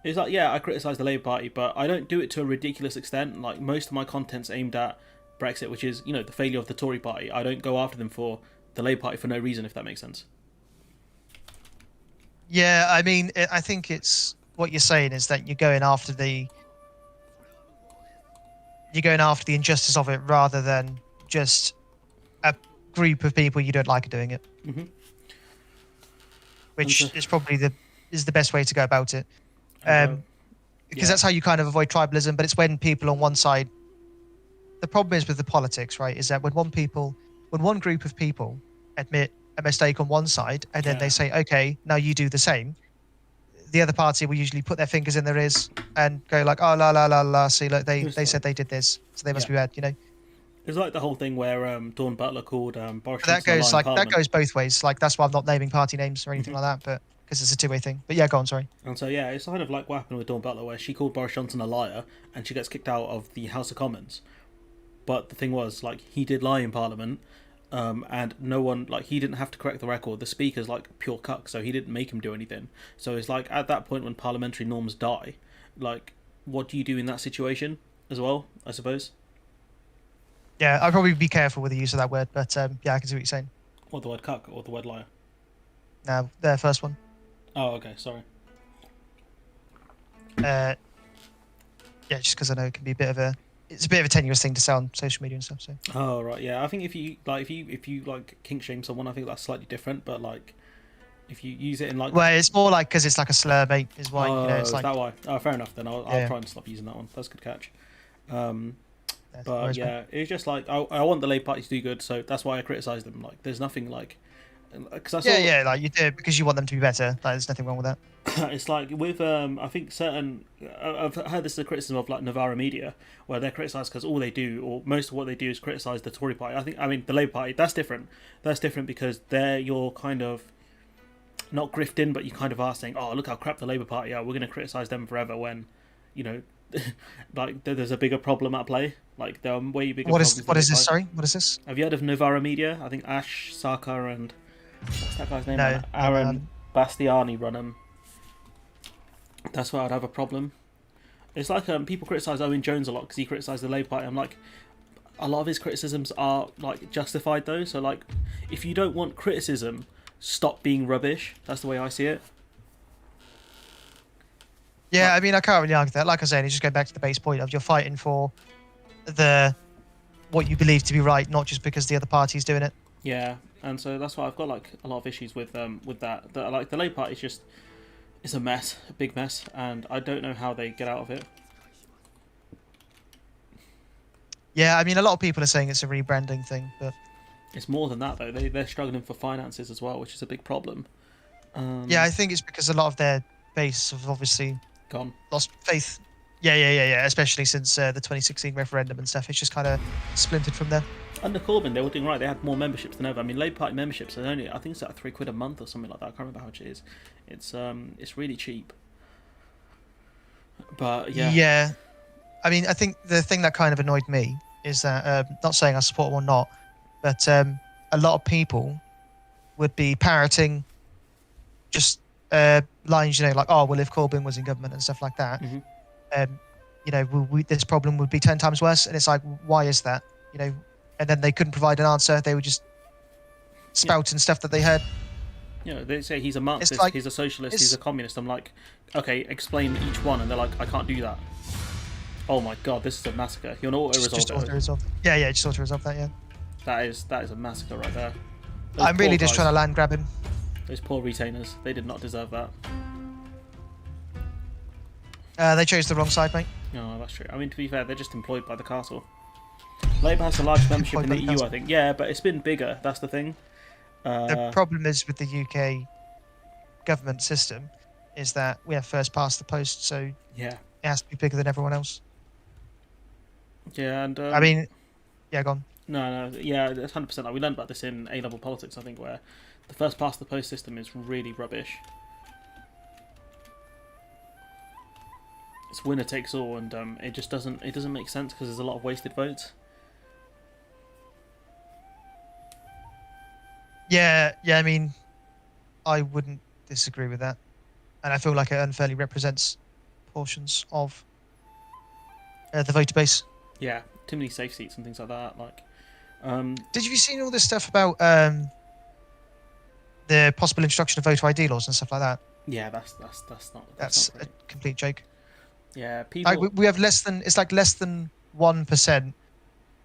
It's like, yeah, I criticise the Labour Party, but I don't do it to a ridiculous extent. Like, most of my content's aimed at Brexit, which is, the failure of the Tory party. I don't go after them for the Labour Party for no reason, if that makes sense. Yeah, I mean, I think it's what you're saying is that you're going after the injustice of it rather than just a group of people you don't like are doing it. Mm-hmm. Which is probably the best way to go about it. Because that's how you kind of avoid tribalism, but it's when people on one side. The problem is with the politics, right? Is that when one group of people admit a mistake on one side, and then they say, "Okay, now you do the same," the other party will usually put their fingers in their ears and go like, "Oh, la la la la, see, look, they said they did this, so they must be bad," It's like the whole thing where Dawn Butler called Boris Johnson that goes both ways. Like that's why I'm not naming party names or anything like that, but. Because it's a two-way thing. But yeah, go on, sorry. And so, yeah, it's kind of like what happened with Dawn Butler, where she called Boris Johnson a liar, and she gets kicked out of the House of Commons. But the thing was, like, he did lie in Parliament, and no one, like, he didn't have to correct the record. The Speaker's, like, pure cuck, so he didn't make him do anything. So it's like, at that point when parliamentary norms die, like, what do you do in that situation as well, I suppose? Yeah, I'd probably be careful with the use of that word, but yeah, I can see what you're saying. What, the word cuck or the word liar? No, the first one. Oh, okay, sorry. Yeah, just because I know it can be it's a bit of a tenuous thing to say on social media and stuff. So. Oh right, yeah. I think if you kink shame someone, I think that's slightly different. But like, if you use it in like, well, it's more like because it's like a slur, mate. Is why it's like. Is that why? Oh, fair enough. Then I'll try and stop using that one. That's a good catch. But yeah, it's just like I want the Labour Party to do good, so that's why I criticise them. Like, there's nothing like. Like you do it because you want them to be better. Like, there's nothing wrong with that. It's like with I think certain I've heard this as a criticism of like Novara Media, where they're criticised because all they do, or most of what they do, is criticise the Tory party. I mean the Labour Party. That's different. That's different because you're kind of not grifting, but you kind of are saying, oh, look how crap the Labour Party are. We're going to criticise them forever when, like there's a bigger problem at play. Like there are way bigger What problems is than what is this? Late Sorry, what is this? Have you heard of Novara Media? I think Ash Saka and what's that guy's name? No, Man? Aaron Bastiani run them. That's why I'd have a problem. It's like people criticise Owen Jones a lot because he criticised the Labour Party. I'm like, a lot of his criticisms are like justified though. So like, if you don't want criticism, stop being rubbish. That's the way I see it. Yeah, I mean, I can't really argue that. Like I said, it's just going back to the base point of you're fighting for what you believe to be right, not just because the other party's doing it. Yeah, and so that's why I've got like a lot of issues with that. Like the Labour Party is just it's a mess, a big mess, and I don't know how they get out of it. Yeah, I mean, a lot of people are saying it's a rebranding thing, but it's more than that though. They're struggling for finances as well, which is a big problem. Yeah, I think it's because a lot of their base have obviously Gone. lost faith. Yeah. Especially since the 2016 referendum and stuff. It's just kind of splintered from there. Under Corbyn, they were doing right. They had more memberships than ever. I mean, Labour Party memberships are only, I think it's like £3 a month or something like that. I can't remember how much it is. It's really cheap. But yeah. Yeah, I mean, I think the thing that kind of annoyed me is that, not saying I support them or not, but a lot of people would be parroting just lines, like, oh, well, if Corbyn was in government and stuff like that, this problem would be 10 times worse. And it's like, why is that? And then they couldn't provide an answer. They were just spouting stuff that they heard. They say he's a Marxist, he's a socialist, he's a communist. I'm like, okay, explain each one. And they're like, I can't do that. Oh my god, this is a massacre. You want to auto-resolve it? Yeah, just auto-resolve that, yeah. That is a massacre right there. I'm really just trying to land grab him. Those poor retainers, they did not deserve that. They chose the wrong side, mate. No, that's true. I mean, to be fair, they're just employed by the castle. Labour has a large membership in the EU, I think. Yeah, but it's been bigger. That's the thing. The problem is with the UK government system is that we have first past the post, so yeah, it has to be bigger than everyone else. Yeah, and I mean, yeah, go on. No, yeah, that's 100%. Like, we learned about this in A-level politics, I think, where the first past the post system is really rubbish. It's winner takes all, and it just doesn't make sense because there's a lot of wasted votes. Yeah. I mean, I wouldn't disagree with that, and I feel like it unfairly represents portions of the voter base. Yeah, too many safe seats and things like that. Like, did you see all this stuff about the possible introduction of voter ID laws and stuff like that? Yeah, that's a complete joke. Yeah, people. We have less than 1%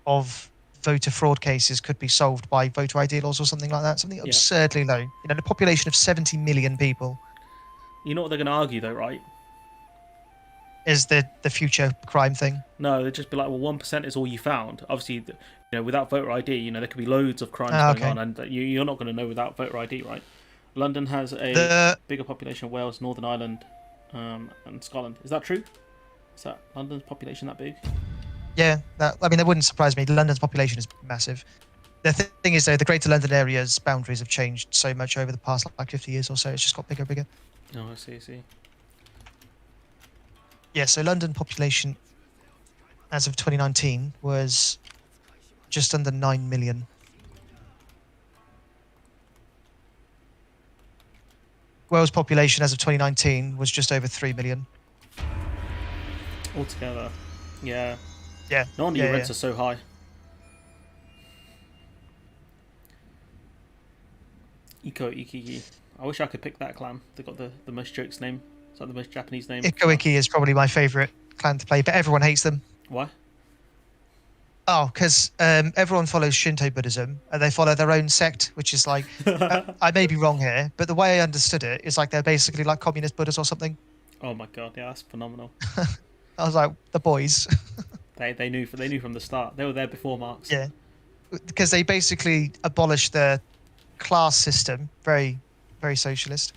of voter fraud cases could be solved by voter ID laws or something like that. Something absurdly low. The population of 70 million people. You know what they're going to argue though, right? Is the future crime thing? No, they'd just be like, well, 1% is all you found. Obviously, without voter ID, there could be loads of crimes going on, and you're not going to know without voter ID, right? London has a bigger population of Wales, Northern Ireland, and Scotland. Is that true? Is that London's population that big? Yeah, that wouldn't surprise me. London's population is massive. The thing is, though, the Greater London area's boundaries have changed so much over the past 50 years or so. It's just got bigger and bigger. Oh, I see. Yeah, so London population as of 2019 was just under 9 million. Wales population as of 2019 was just over 3 million. Altogether, yeah. Yeah. No wonder your rents are so high. Iki. I wish I could pick that clan. They got the most jokes name. It's like the most Japanese name. Iki is probably my favourite clan to play, but everyone hates them. Why? Oh, because everyone follows Shinto Buddhism, and they follow their own sect, which is like, I may be wrong here, but the way I understood it is like they're basically like communist Buddhists or something. Oh my god, yeah, that's phenomenal. I was like, the boys. they knew from the start. They were there before Marx. Yeah, because they basically abolished the class system, very, very socialist.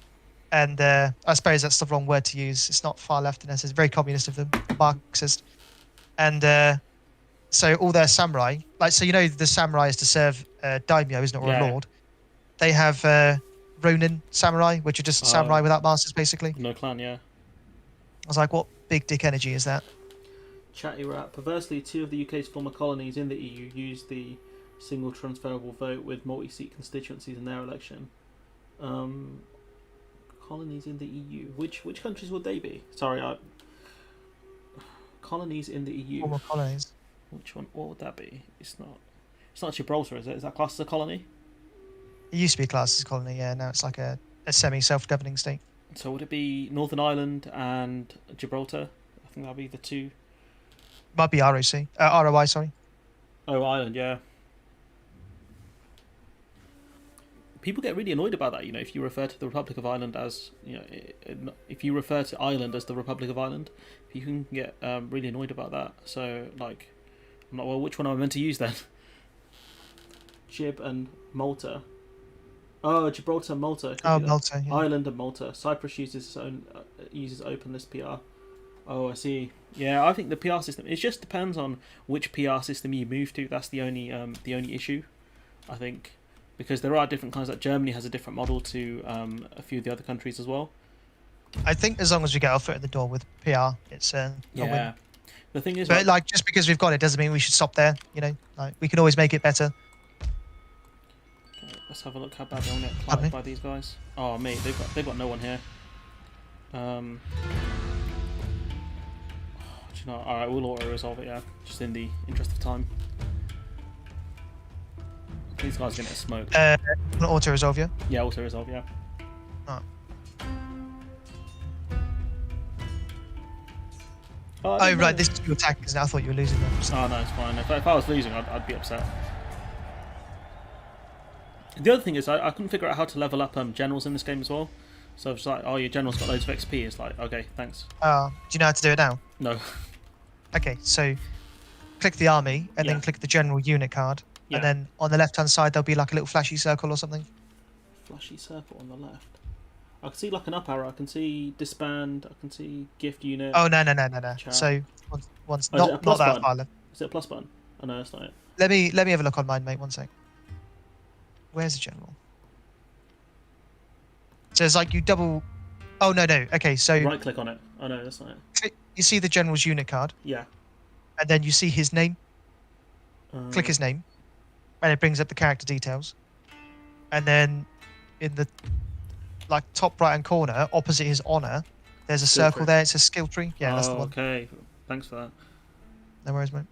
And I suppose that's the wrong word to use. It's not far left, and it's very communist of them, Marxist. And so all their samurai, the samurai is to serve daimyo, isn't it, or a lord? They have Ronin samurai, which are just samurai without masters, basically. No clan, yeah. I was like, what big dick energy is that? Chatty Rat. Perversely, 2 of the UK's former colonies in the EU used the single transferable vote with multi-seat constituencies in their election. Colonies in the EU. Which countries would they be? Sorry, colonies in the EU. Former colonies. Which one? What would that be? It's not Gibraltar, is it? Is that classed as a colony? It used to be classed as a colony, yeah. Now it's like a semi-self-governing state. So would it be Northern Ireland and Gibraltar? I think that'd be the 2. Might be ROC. ROI, sorry. Oh, Ireland, yeah. People get really annoyed about that, if you refer to the Republic of Ireland as, if you refer to Ireland as the Republic of Ireland, you can get really annoyed about that. So, like, I'm like, well, which one am I meant to use then? Gib and Malta. Oh, Gibraltar and Malta. Oh, Malta, yeah. Ireland and Malta. Cyprus uses open list PR. Oh, I see. Yeah, I think the PR system, it just depends on which PR system you move to. That's the only issue, I think. Because there are different kinds. Like Germany has a different model to a few of the other countries as well. I think as long as we get our foot in the door with PR, it's a win. The thing is, but like just because we've got it doesn't mean we should stop there. Like we can always make it better. Okay, let's have a look how bad they'll get clouded by these guys. Oh mate, they've got no one here. Do you know? All right, we'll auto resolve it. Yeah, just in the interest of time. These guys are gonna get smoked. Auto resolve, yeah. Yeah, auto resolve, yeah. Oh, right, this is your attack, because I thought you were losing them. Oh, no, it's fine. If I was losing, I'd be upset. The other thing is, I couldn't figure out how to level up generals in this game as well. So it's like, oh, your general's got loads of XP. It's like, okay, thanks. Do you know how to do it now? No. Okay, so click the army, and then click the general unit card. Yeah. And then on the left-hand side, there'll be like a little flashy circle or something. Flashy circle on the left. I can see like an up arrow. I can see disband. I can see gift unit. Oh no! So once not that far left. Is it a plus button? Oh no, that's not it. Let me have a look on mine, mate. One sec. Where's the general? So it's like you double. Oh no! Okay, so right click on it. Oh no, that's not it. You see the general's unit card. Yeah. And then you see his name. Click his name, and it brings up the character details. And then in the top right hand corner, opposite his honor, there's a circle there. It's a skill tree. Yeah, that's the one. Okay, thanks for that. No worries, mate.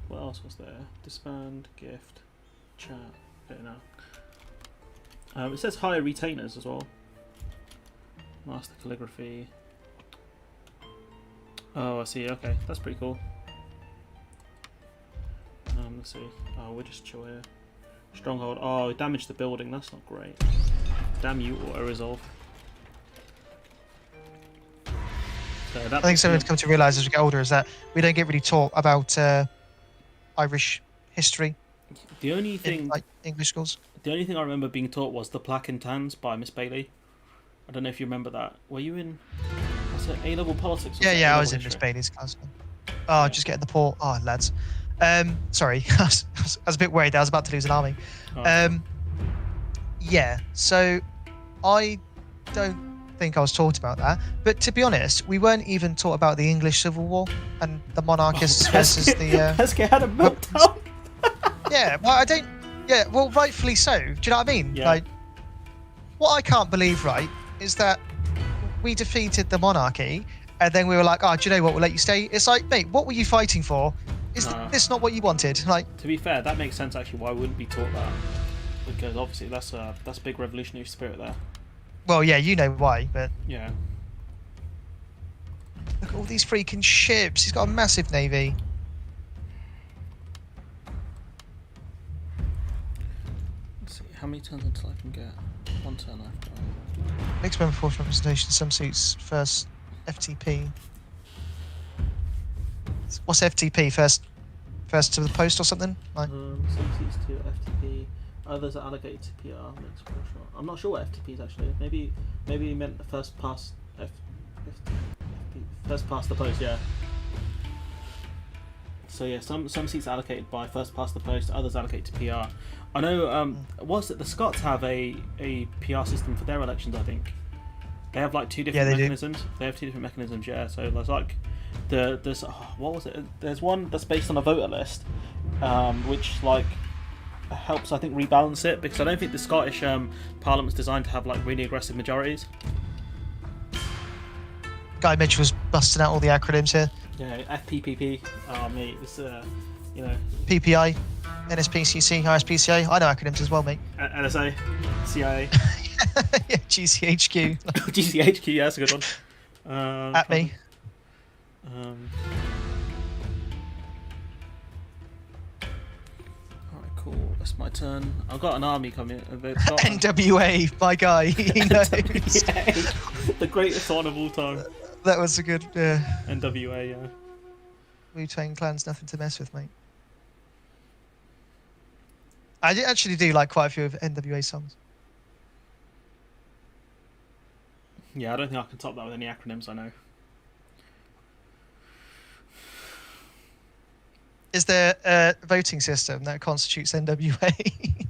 What else was there? Disband, gift, chat. Okay, now. It says hire retainers as well. Master calligraphy. Oh, I see. Okay, that's pretty cool. Let's see. Oh, we're just chill here. Stronghold. Oh, we damaged the building. That's not great. Damn you, auto resolve. So I think something to come to realise as we get older is that we don't get really taught about Irish history. The only thing, in, English schools. The only thing I remember being taught was the Plaque and Tans by Miss Bailey. I don't know if you remember that. Were you in? What's it? A-level politics? Yeah, I was in Miss Bailey's class. Oh, just getting the port. Oh, lads. Sorry, I was a bit worried. I was about to lose an army. Oh. Yeah. So, I don't think I was taught about that. But to be honest, we weren't even taught about the English Civil War and the monarchists versus the. Pesca had a meltdown. Yeah, well, I don't. Yeah, well, rightfully so. Do you know what I mean? Yeah. What I can't believe, right, is that we defeated the monarchy, and then we were like, "Oh, do you know what? We'll let you stay." It's like, mate, what were you fighting for? Is this not what you wanted? To be fair, that makes sense actually. Why I wouldn't be taught that? Because obviously that's a big revolutionary spirit there. Well, yeah, you know why, but yeah. Look at all these freaking ships. He's got a massive navy. Let's see how many turns until I can get one turn left. Next member force representation. Some suits first FTP. What's FTP? First to the post or something? Some seats to FTP. Others are allocated to PR. I'm not sure what FTP is actually. Maybe he meant the first past FTP. First past the post. Yeah. So yeah, some seats are allocated by first past the post. Others allocated to PR. I know. Was it the Scots have a PR system for their elections? I think. They have like two Yeah, different they do. mechanisms. They have two different mechanisms, yeah. So there's like there's what was it? There's one that's based on a voter list, which like helps I think rebalance it, because I don't think the Scottish Parliament's designed to have like really aggressive majorities. Guy Mitchell was busting out all the acronyms here. Yeah, FPPP. Oh mate, it's you know, PPI, NSPCC, ISPCA. I know acronyms as well, mate. NSA, CIA, Yeah, GCHQ. GCHQ. Yeah, that's a good one. At me. Alright, cool. That's my turn. I've got an army coming. They've got NWA, my guy. He knows. NWA, the greatest one of all time. That was a good NWA, yeah. Wu-Tang Clan's nothing to mess with, mate. I actually do like quite a few of NWA songs. Yeah, I don't think I can top that with any acronyms I know. Is there a voting system that constitutes NWA?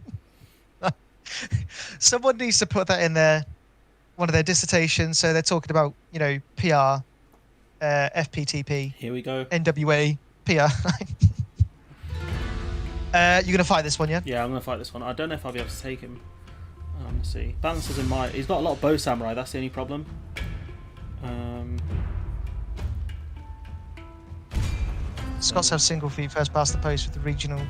Someone needs to put that in one of their dissertations. So they're talking about, PR, FPTP. Here we go. NWA, PR. You're gonna fight this one, yeah? Yeah, I'm gonna fight this one. I don't know if I'll be able to take him. Let's see. Balances in my. He's got a lot of bow samurai. That's the only problem. Scots have single feet first past the post with the regional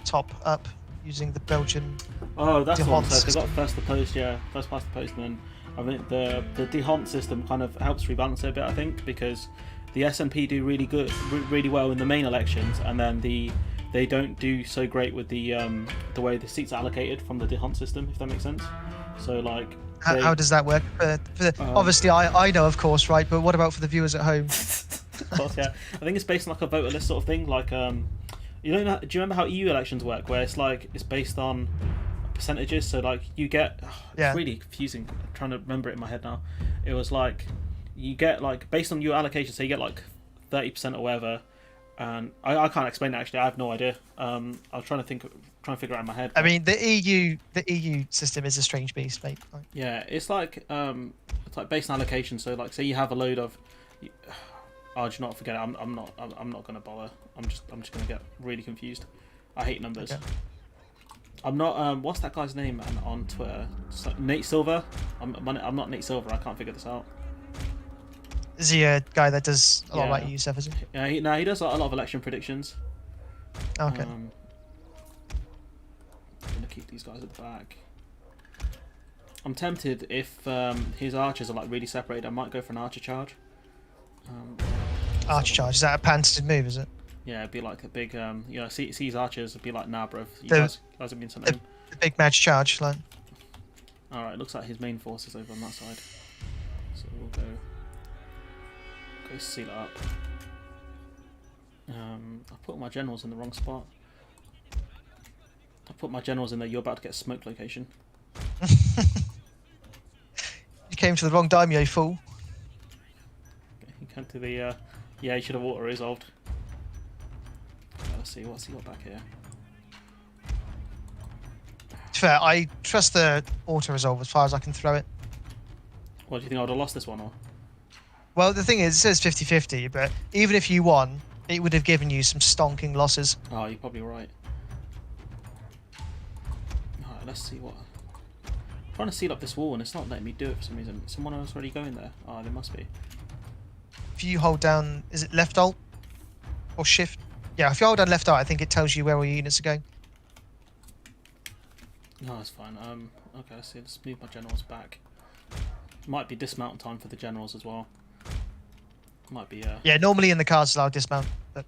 top up using the Belgian. Oh, that's the one. Dehont So they system. got first the post, yeah, first past the post, and then I think the Dehont system kind of helps rebalance it a bit. I think because the SNP do really well in the main elections, and then they don't do so great with the way the seats are allocated from the Dehont system, if that makes sense. So like. How does that work? Obviously, I know, of course, right? But what about for the viewers at home? Of course, yeah. I think it's based on like a voter list sort of thing. Like, do you remember how EU elections work? Where it's based on percentages. So like you get, it's really confusing. I'm trying to remember it in my head now. It was like you get like based on your allocation. So you get like 30% or whatever. And I can't explain it actually. I have no idea. I was trying to figure it out in my head. I mean, the EU system is a strange beast, mate. Yeah, it's like based on allocation. So like, say you have a load of. Oh, do you not forget it? I'm not gonna bother. I'm just gonna get really confused. I hate numbers. Okay. I'm not. What's that guy's name on Twitter? Nate Silver. I'm not Nate Silver. I can't figure this out. Is he a guy that does a lot about EU stuff, is he? Yeah, he does a lot of election predictions. Okay. I'm gonna keep these guys at the back. I'm tempted if his archers are like really separated. I might go for an archer charge. Archer charge, is that a patented move, is it? Yeah, it'd be like a big, see his archers would be like, nah, bro, you guys have been sent home. The big match charge, like. Alright, looks like his main force is over on that side. So we'll go seal it up. I put my generals in the wrong spot. I put my generals in there, you're about to get smoked location. You came to the wrong daimyo, you fool. You came to the, yeah, you should have auto-resolved. Let's see, what's he got back here? Fair, I trust the auto-resolve as far as I can throw it. What, do you think I would have lost this one, or? Well, the thing is, it says 50-50, but even if you won, it would have given you some stonking losses. Oh, you're probably right. Alright, let's see what... I'm trying to seal up this wall and it's not letting me do it for some reason. Is someone else already going there? Oh, there must be. If you hold down, is it left alt? Or shift? Yeah, if you hold down left alt, I think it tells you where all your units are going. No, that's fine. Okay, let's see. Let's move my generals back. Might be dismount time for the generals as well. Might be. Yeah, normally in the castle I'll dismount, but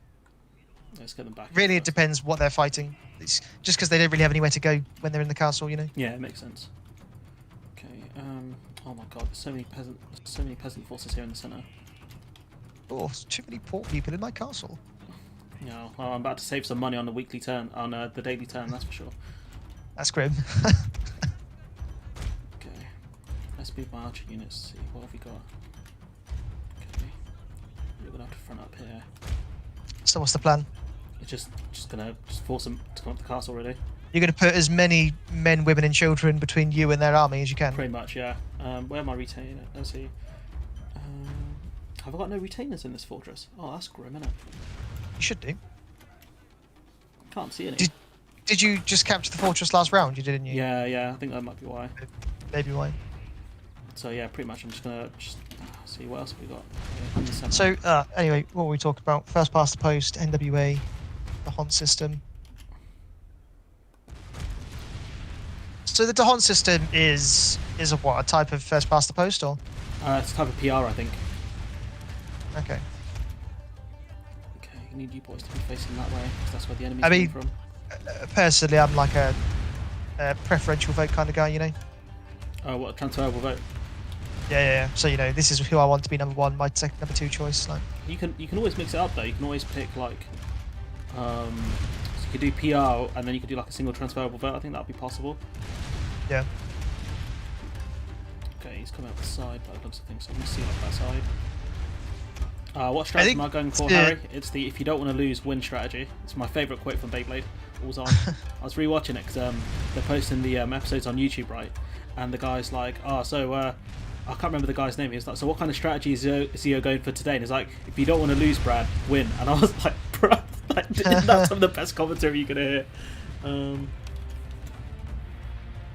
let's get them back. Really, it depends what they're fighting. It's just because they don't really have anywhere to go when they're in the castle, you know. Yeah, it makes sense. Okay. Oh my God, there's so many peasant forces here in the center. Oh, too many poor people in my castle. Yeah, well, I'm about to save some money on the weekly turn, on the daily turn. That's for sure. That's grim. Okay, let's move my archer units. See what have we got. Okay, we're gonna have to front up here. So what's the plan? It's just gonna force them to come up the castle, really. You're going to put as many men, women, and children between you and their army as you can. Pretty much, yeah. Where am I retaining it? Let's see. Have I got no retainers in this fortress? Oh, that's grim, isn't it? You should do. Can't see any. Did you just capture the fortress last round? You didn't you? Yeah. I think that might be why. Maybe why. So yeah, pretty much. I'm just gonna see what else have we got. Yeah, in the center. So anyway, what were we talking about? First past the post, NWA, the Haunt system. So the Dahon system is a what? A type of first past the post, or? It's a type of PR, I think. Okay. Okay, you need you boys to be facing that way, because that's where the enemy's I mean, coming from. Personally, I'm like a preferential vote kind of guy, you know. Oh, what, transferable vote? Yeah. So this is who I want to be number one, my number two choice. Like. You can always mix it up though. You can always pick like, so you could do PR and then you could do like a single transferable vote. I think that would be possible. Yeah. Okay, he's coming out the side, but it looks like so. I'm gonna see like that side. What strategy am I going for, Harry? It's the if you don't want to lose, win strategy. It's my favourite quote from Beyblade. All time. I was rewatching it because they're posting the episodes on YouTube, right? And the guy's like, I can't remember the guy's name. He's like, so what kind of strategy is Zio going for today? And he's like, if you don't want to lose, Brad, win. And I was like, bro, that's some of the best commentary you're gonna hear.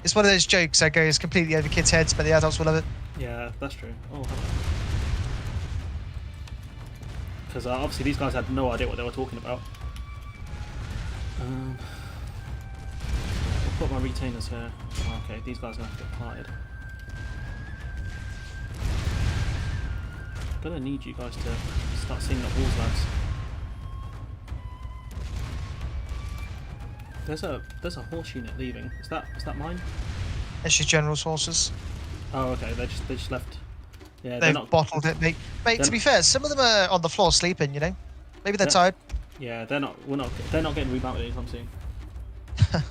It's one of those jokes that goes completely over kids' heads, but the adults will love it. Yeah, that's true. Oh, because obviously these guys had no idea what they were talking about. I'll put my retainers here. Okay, these guys are going to have to get parted. I'm going to need you guys to start seeing the walls, lads. There's a horse unit leaving. Is that mine? It's your general's horses. Oh, okay. They just left. Yeah, they've bottled it, mate. Mate, to be fair, some of them are on the floor sleeping. Maybe they're tired. Yeah, they're not getting remounted anytime soon. Okay,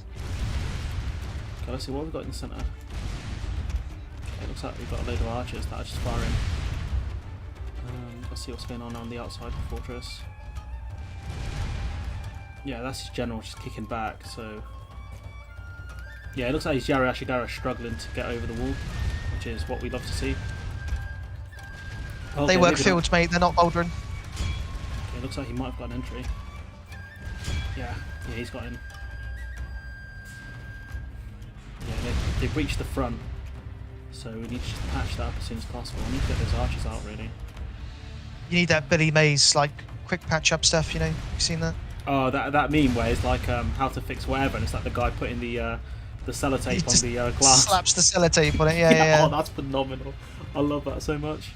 let's see what we've got in the centre. Okay, it looks like we've got a load of archers that are just firing. Let's see what's going on the outside of the fortress. Yeah, that's his general just kicking back, so... Yeah, it looks like his Yara Ashigara struggling to get over the wall, which is what we love to see. Okay, they work fields, mate, they're not bouldering. Okay, it looks like he might have got an entry. Yeah, he's got in. Yeah, they breached the front, so we need to just patch that up as soon as possible. We need to get those archers out, really. You need that Billy Mays, like, quick patch up stuff, you seen that? Oh, that meme where it's like how to fix whatever, and it's like the guy putting the sellotape on the glass. Slaps the sellotape on it, yeah. Oh, that's phenomenal. I love that so much.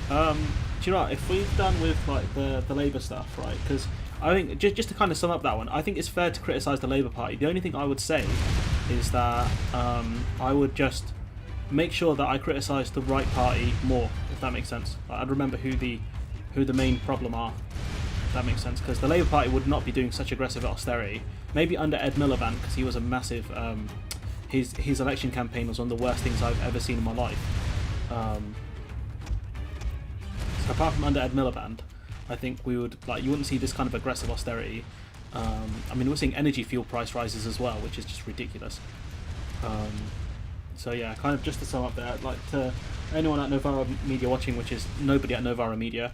Do you know what? If we've done with like the Labour stuff, right? Because I think just to kind of sum up that one, I think it's fair to criticise the Labour Party. The only thing I would say is that I would just make sure that I criticise the right party more, if that makes sense. I'd remember who the main problem are. That makes sense, because the Labour Party would not be doing such aggressive austerity. Maybe under Ed Miliband, because he was a massive. His election campaign was one of the worst things I've ever seen in my life. So apart from under Ed Miliband, I think we would you wouldn't see this kind of aggressive austerity. I mean, we're seeing energy fuel price rises as well, which is just ridiculous. So yeah, kind of just to sum up there, to anyone at Novara Media watching, which is nobody at Novara Media.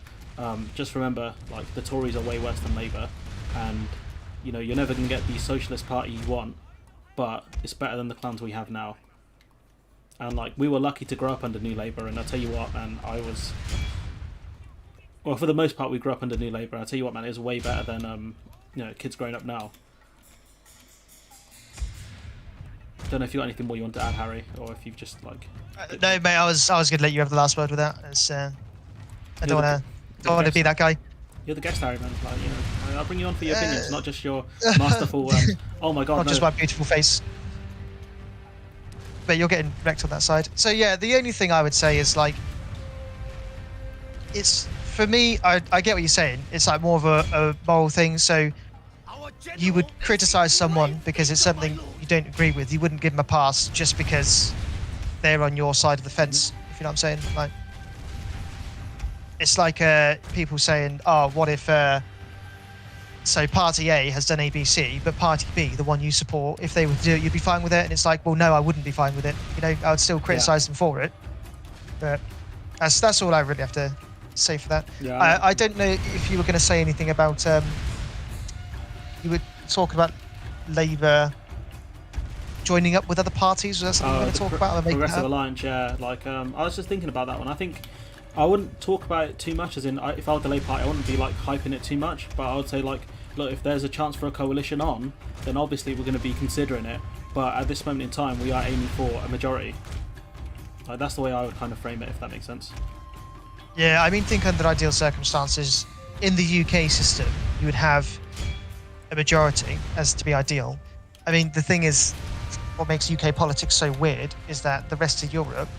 Just remember, the Tories are way worse than Labour, and you're never going to get the socialist party you want, but it's better than the clowns we have now. And we were lucky to grow up under New Labour, and I'll tell you what, man, well, for the most part, we grew up under New Labour. I'll tell you what, man, it was way better than kids growing up now. Don't know if you got anything more you want to add, Harry, or if you've just no, mate. I was going to let you have the last word with that. I don't want to be that guy. You're the guest, Harry, man. I'll bring you on for your opinions, not just your masterful. Oh my god, not just my beautiful face. But you're getting wrecked on that side. So yeah, the only thing I would say is it's for me. I get what you're saying. It's more of a moral thing. So you would criticize someone because it's something you don't agree with. You wouldn't give them a pass just because they're on your side of the fence. If you know what I'm saying, It's like people saying, "Oh, what if So Party A has done ABC, but Party B, the one you support, if they were to do it, you'd be fine with it. And it's like, well, no, I wouldn't be fine with it. I would still criticise them for it. But that's all I really have to say for that. Yeah. I don't know if you were going to say anything about. You were talking about Labour joining up with other parties. Was that something you were going to talk about? Progressive Alliance, yeah. I was just thinking about that one. I think I wouldn't talk about it too much, as in, if I were the Labour Party, I wouldn't be hyping it too much, but I would say look, if there's a chance for a coalition on, then obviously we're going to be considering it, but at this moment in time we are aiming for a majority. That's the way I would kind of frame it, if that makes sense. Yeah, I mean, think under ideal circumstances, in the UK system, you would have a majority as to be ideal. I mean, the thing is, what makes UK politics so weird is that the rest of Europe,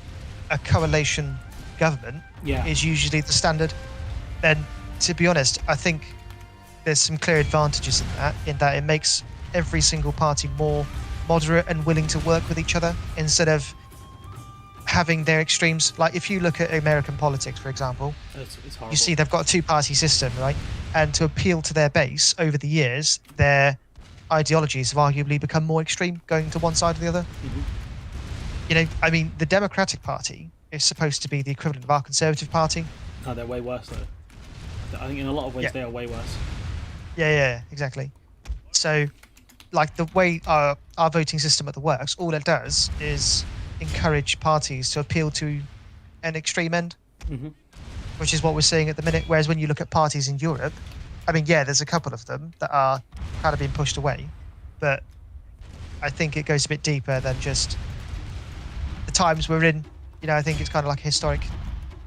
a coalition government is usually the standard. Then, to be honest, I think there's some clear advantages in that it makes every single party more moderate and willing to work with each other instead of having their extremes. Like if you look at American politics, for example, it's you see they've got a two-party system, right? And to appeal to their base over the years, their ideologies have arguably become more extreme, going to one side or the other. Mm-hmm. I mean, the Democratic Party is supposed to be the equivalent of our Conservative Party. No, they're way worse though. I think in a lot of ways they are way worse. Yeah, exactly. So, like the way our voting system at the works, all it does is encourage parties to appeal to an extreme end, which is what we're seeing at the minute. Whereas when you look at parties in Europe, I mean, there's a couple of them that are kind of being pushed away, but I think it goes a bit deeper than just the times we're in. I think it's kind of like a historic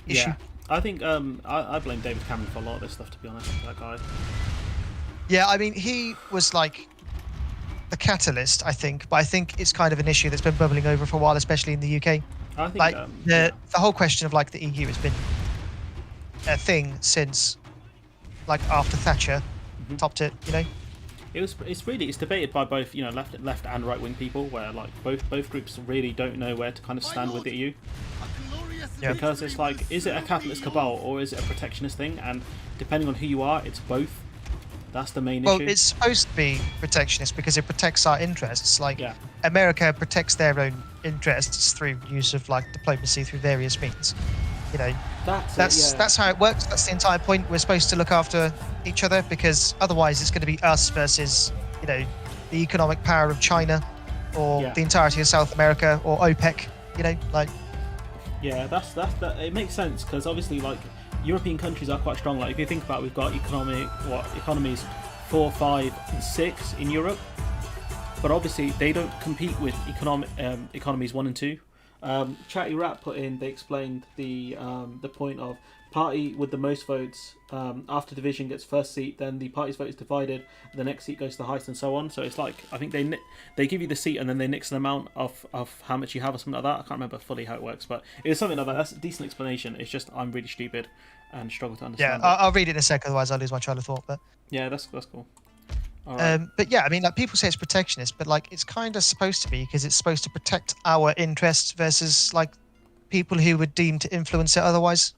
issue. Yeah, I think I blame David Cameron for a lot of this stuff, to be honest. That guy. Yeah, I mean, he was like the catalyst, I think, but I think it's kind of an issue that's been bubbling over for a while, especially in the UK. I think the whole question of the EU has been a thing since after Thatcher topped it. It's debated by both left and right wing people, where both groups really don't know where to kind of stand with the EU. Yeah. Because it's is it a capitalist cabal or is it a protectionist thing? And depending on who you are, it's both. That's the main issue. Well, it's supposed to be protectionist because it protects our interests. America protects their own interests through use of diplomacy through various means. That's how it works. That's the entire point. We're supposed to look after each other because otherwise it's going to be us versus the economic power of China or the entirety of South America or OPEC. Yeah, that's it makes sense because obviously European countries are quite strong. If you think about it, we've got economies 4, 5, and 6 in Europe, but obviously they don't compete with economies 1 and 2. Chatty Rat put in, they explained the point of party with the most votes after division gets first seat, then the party's vote is divided, the next seat goes to the highest, and so on. So it's I think they give you the seat and then they nix an amount of how much you have or something like that. I can't remember fully how it works, but it was something like that. That's a decent explanation. It's just I'm really stupid and struggle to understand. Yeah, I'll read it in a sec, otherwise I'll lose my train of thought. But yeah, that's cool. All right. But yeah, I mean, people say it's protectionist, but it's kind of supposed to be because it's supposed to protect our interests versus people who would deem to influence it otherwise.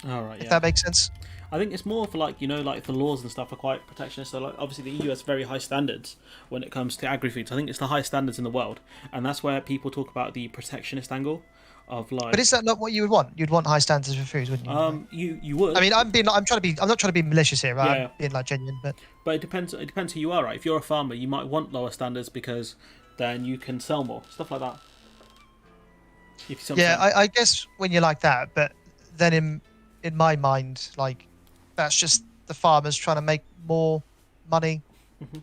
All right, if that makes sense. I think it's more for the laws and stuff are quite protectionist. So obviously the EU has very high standards when it comes to agri-foods. I think it's the highest standards in the world, and that's where people talk about the protectionist angle of But is that not what you would want? You'd want high standards for foods, wouldn't you? You would. I mean, I'm not trying to be malicious here, right? I'm being genuine, but it depends. It depends who you are, right? If you're a farmer, you might want lower standards because then you can sell more, stuff like that. I guess when you're like that, but then in my mind, that's just the farmers trying to make more money. Mm-hmm.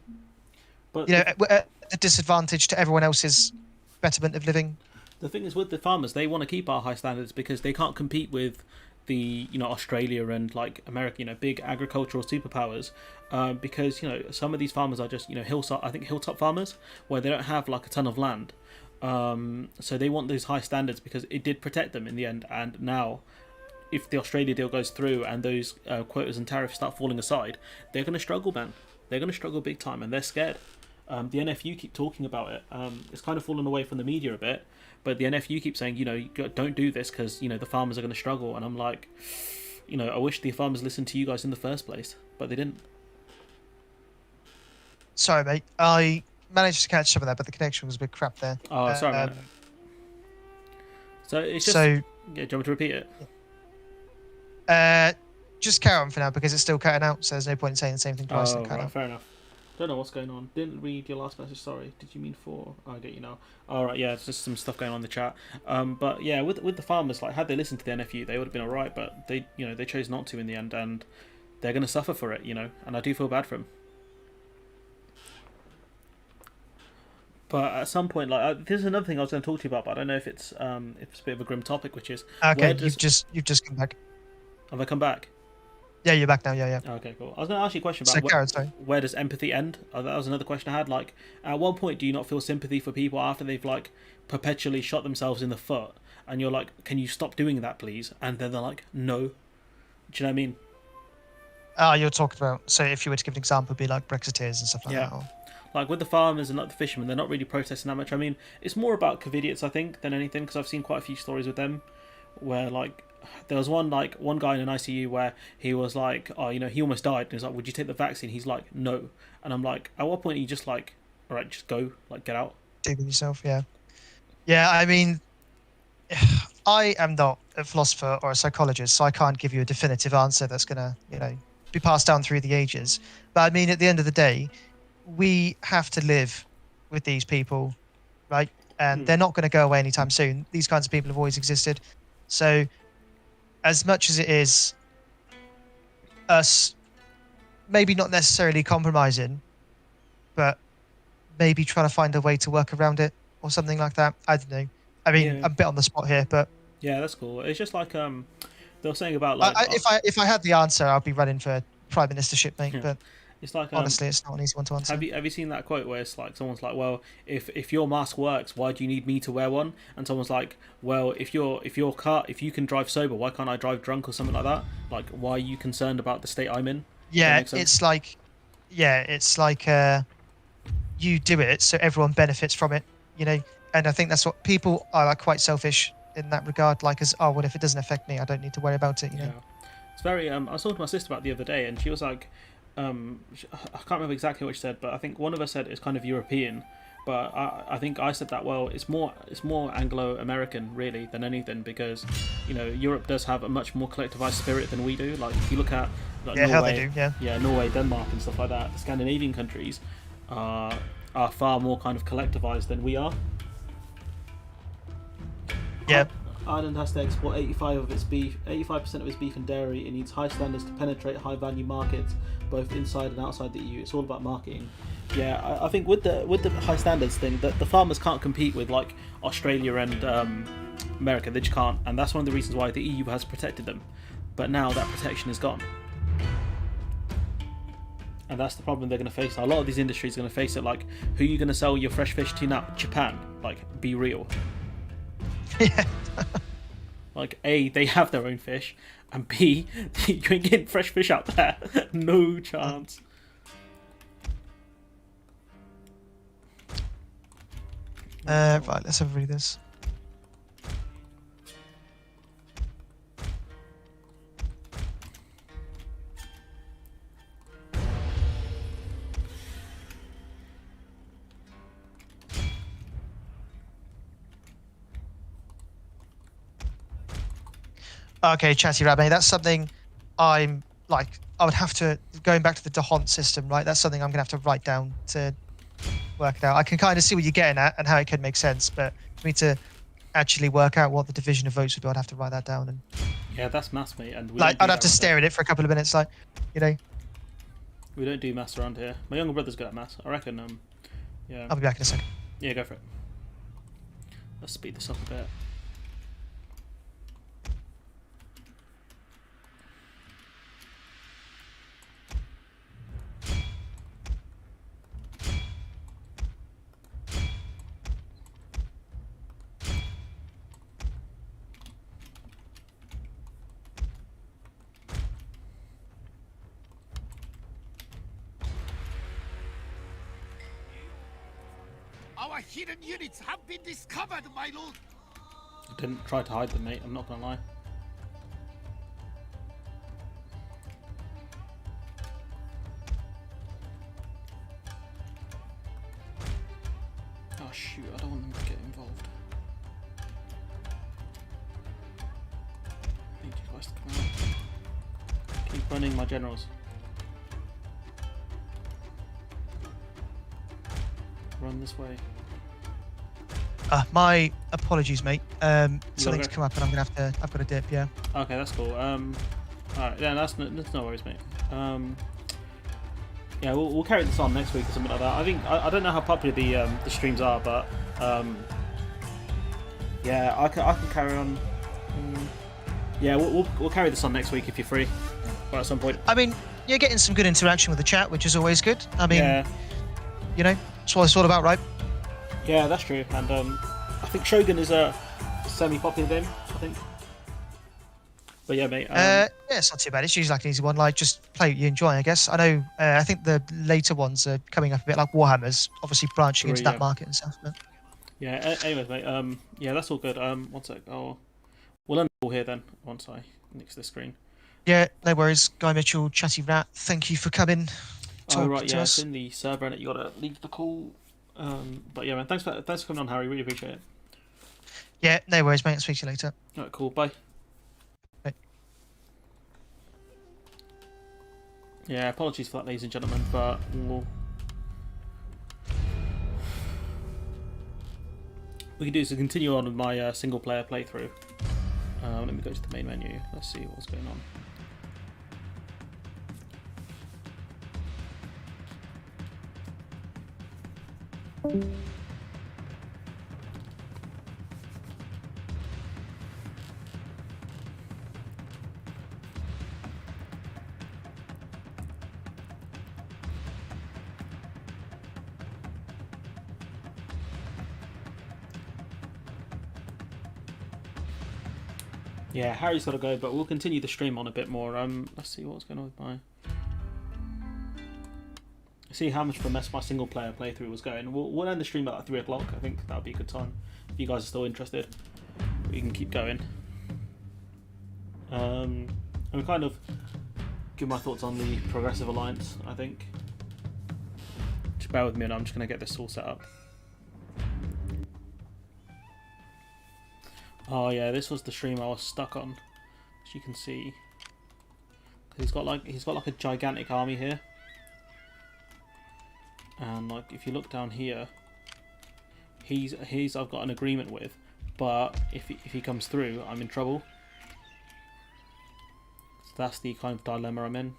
But at a disadvantage to everyone else's betterment of living. The thing is with the farmers, they want to keep our high standards because they can't compete with the Australia and America, big agricultural superpowers, because some of these farmers are just hilltop farmers where they don't have a ton of land, so they want those high standards because it did protect them in the end. And now, if the Australia deal goes through and those quotas and tariffs start falling aside, they're going to struggle, man. They're going to struggle big time, and they're scared. The NFU keep talking about it. It's kind of fallen away from the media a bit, but the NFU keep saying, don't do this because the farmers are going to struggle. And I'm like, you know, I wish the farmers listened to you guys in the first place, but they didn't. Sorry, mate. I managed to catch some of that, but the connection was a bit crap there. Oh, sorry, man. Um, So it's just. so Yeah, do you want me to repeat it? just carry on for now because it's still cutting out. So there's no point in saying the same thing twice. Oh, And cut right, out. fair enough. Don't know what's going on. Didn't read your last message. Sorry. Did you mean 4? Oh, I get you now. All right, yeah, it's just some stuff going on in the chat. But yeah, with the farmers, like, had they listened to the NFU, they would have been all right. But they, you know, they chose not to in the end, and they're going to suffer for it, you know. And I do feel bad for them. But at some point, like, this is another thing I was going to talk to you about, but I don't know if it's a bit of a grim topic, which is Okay, does... you've just come back. Have I come back? Yeah, you're back now. Yeah. Okay, cool. I was going to ask you a question So, about Karen, sorry. where does empathy end? That was another question I had. Like, at one point, do you not feel sympathy for people after they've, like, perpetually shot themselves in the foot? And you're like, can you stop doing that, please? And then they're like, no. Do you know what I mean? You're talking about, so if you were to give an example, it'd be like Brexiteers and stuff like that. Or... Like, with the farmers and, like, the fishermen, they're not really protesting that much. I mean, it's more about Covidiots, I think, than anything, because I've seen quite a few stories with them where, like, there was one guy in an ICU where he was like, oh, you know, he almost died, and he's like, would you take the vaccine? He's like, no. And I'm like, at what point are you just like, all right, just go, like, get out? Do with yourself, yeah. Yeah, I mean, I am not a philosopher or a psychologist, so I can't give you a definitive answer that's going to, you know, be passed down through the ages. But I mean, at the end of the day, we have to live with these people, right? And they're not going to go away anytime soon. These kinds of people have always existed. So as much as it is us maybe not necessarily compromising, but maybe trying to find a way to work around it or something like that. I don't know. I mean, I'm a bit on the spot here, but yeah, that's cool. It's just like they were saying about, like, if I had the answer, I'd be running for prime ministership, mate. But it's like, honestly, it's not an easy one to answer. Have you seen that quote where it's like, someone's like, well, if your mask works, why do you need me to wear one? And someone's like, well, if you can drive sober, why can't I drive drunk or something like that? Like, why are you concerned about the state I'm in? Yeah, it's like you do it so everyone benefits from it, you know. And I think that's what people are, like, quite selfish in that regard. Like, as, oh well, if it doesn't affect me, I don't need to worry about it, you know. Yeah. It's very. I was talking to my sister about it the other day, and she was like, I can't remember exactly what she said, but I think one of us said it's kind of European, but I think I said that, well, it's more Anglo-American really than anything, because, you know, Europe does have a much more collectivized spirit than we do. Like, if you look at, like, Norway, how they do, Norway, Denmark, and stuff like that, the Scandinavian countries are far more kind of collectivized than we are. Yeah. Ireland has to export 85% of its beef and dairy. It needs high standards to penetrate high-value markets, both inside and outside the EU. It's all about marketing. Yeah, I think with the high standards thing, that the farmers can't compete with, like, Australia and America. They just can't, and that's one of the reasons why the EU has protected them. But now that protection is gone, and that's the problem they're going to face. A lot of these industries are going to face it. Like, who are you going to sell your fresh fish to now? Japan. Like, be real. Yeah. Like, A, they have their own fish, and B, you ain't getting fresh fish out there. No chance. Right, let's have a read this. Okay, Chatty Rabbit, that's something I'm like, I would have to, going back to the Dahont system, right? That's something I'm going to have to write down to work it out. I can kind of see what you're getting at and how it could make sense, but for me to actually work out what the division of votes would be, I'd have to write that down. And yeah, that's maths, mate. And like, I'd have to stare at it for a couple of minutes, like, you know. We don't do maths around here. My younger brother's good at maths, I reckon. Yeah. I'll be back in a second. Yeah, go for it. Let's speed this up a bit. Our hidden units have been discovered, my lord. I didn't try to hide them, mate. I'm not gonna lie. shoot, I don't want them to get involved. I need you guys to come out. Keep running my generals. Run this way. My apologies, mate. Something's go? come up and I've got to dip, yeah. Okay, that's cool. Alright, yeah, that's no worries, mate. Yeah, we'll carry this on next week or something like that. I think I don't know how popular the streams are, but yeah, I can carry on. Yeah, we'll carry this on next week if you're free, or at some point. I mean, you're getting some good interaction with the chat, which is always good. I mean, Yeah, you know, that's what it's all about, right? yeah, that's true. And I think Shogun is a semi-popular game, I think. But yeah, mate. Yeah, it's not too bad. It's usually like an easy one. Like, just play what you enjoy, I guess. I know. I think the later ones are coming up a bit like Warhammer's, obviously branching into that market and stuff. But Yeah. Anyways, mate. Yeah, that's all good. One sec. We'll end the call here then. Once I nix this screen. yeah, no worries. Guy Mitchell, Chatty Rat, thank you for coming. Oh right, yeah. Us. It's in the server, and you gotta leave the call. But yeah, man. Thanks for coming on, Harry. Really appreciate it. Yeah, no worries, mate. I'll speak to you later. All right, cool. Bye. Bye. Yeah, apologies for that, ladies and gentlemen, but we can do is to continue on with my single player playthrough. Let me go to the main menu. Let's see what's going on. Yeah, Harry's got to go, but we'll continue the stream on a bit more. Let's see what's going on with my... See how much of a mess my single player playthrough was going. We'll end the stream at 3 o'clock. I think that'll be a good time. If you guys are still interested, we can keep going. I'm kind of give my thoughts on the Progressive Alliance, I think. Just bear with me and I'm just going to get this all set up. Oh yeah, this was the stream I was stuck on, as you can see. He's got like a gigantic army here, and like if you look down here, I've got an agreement with, but if he comes through, I'm in trouble. So that's the kind of dilemma I'm in.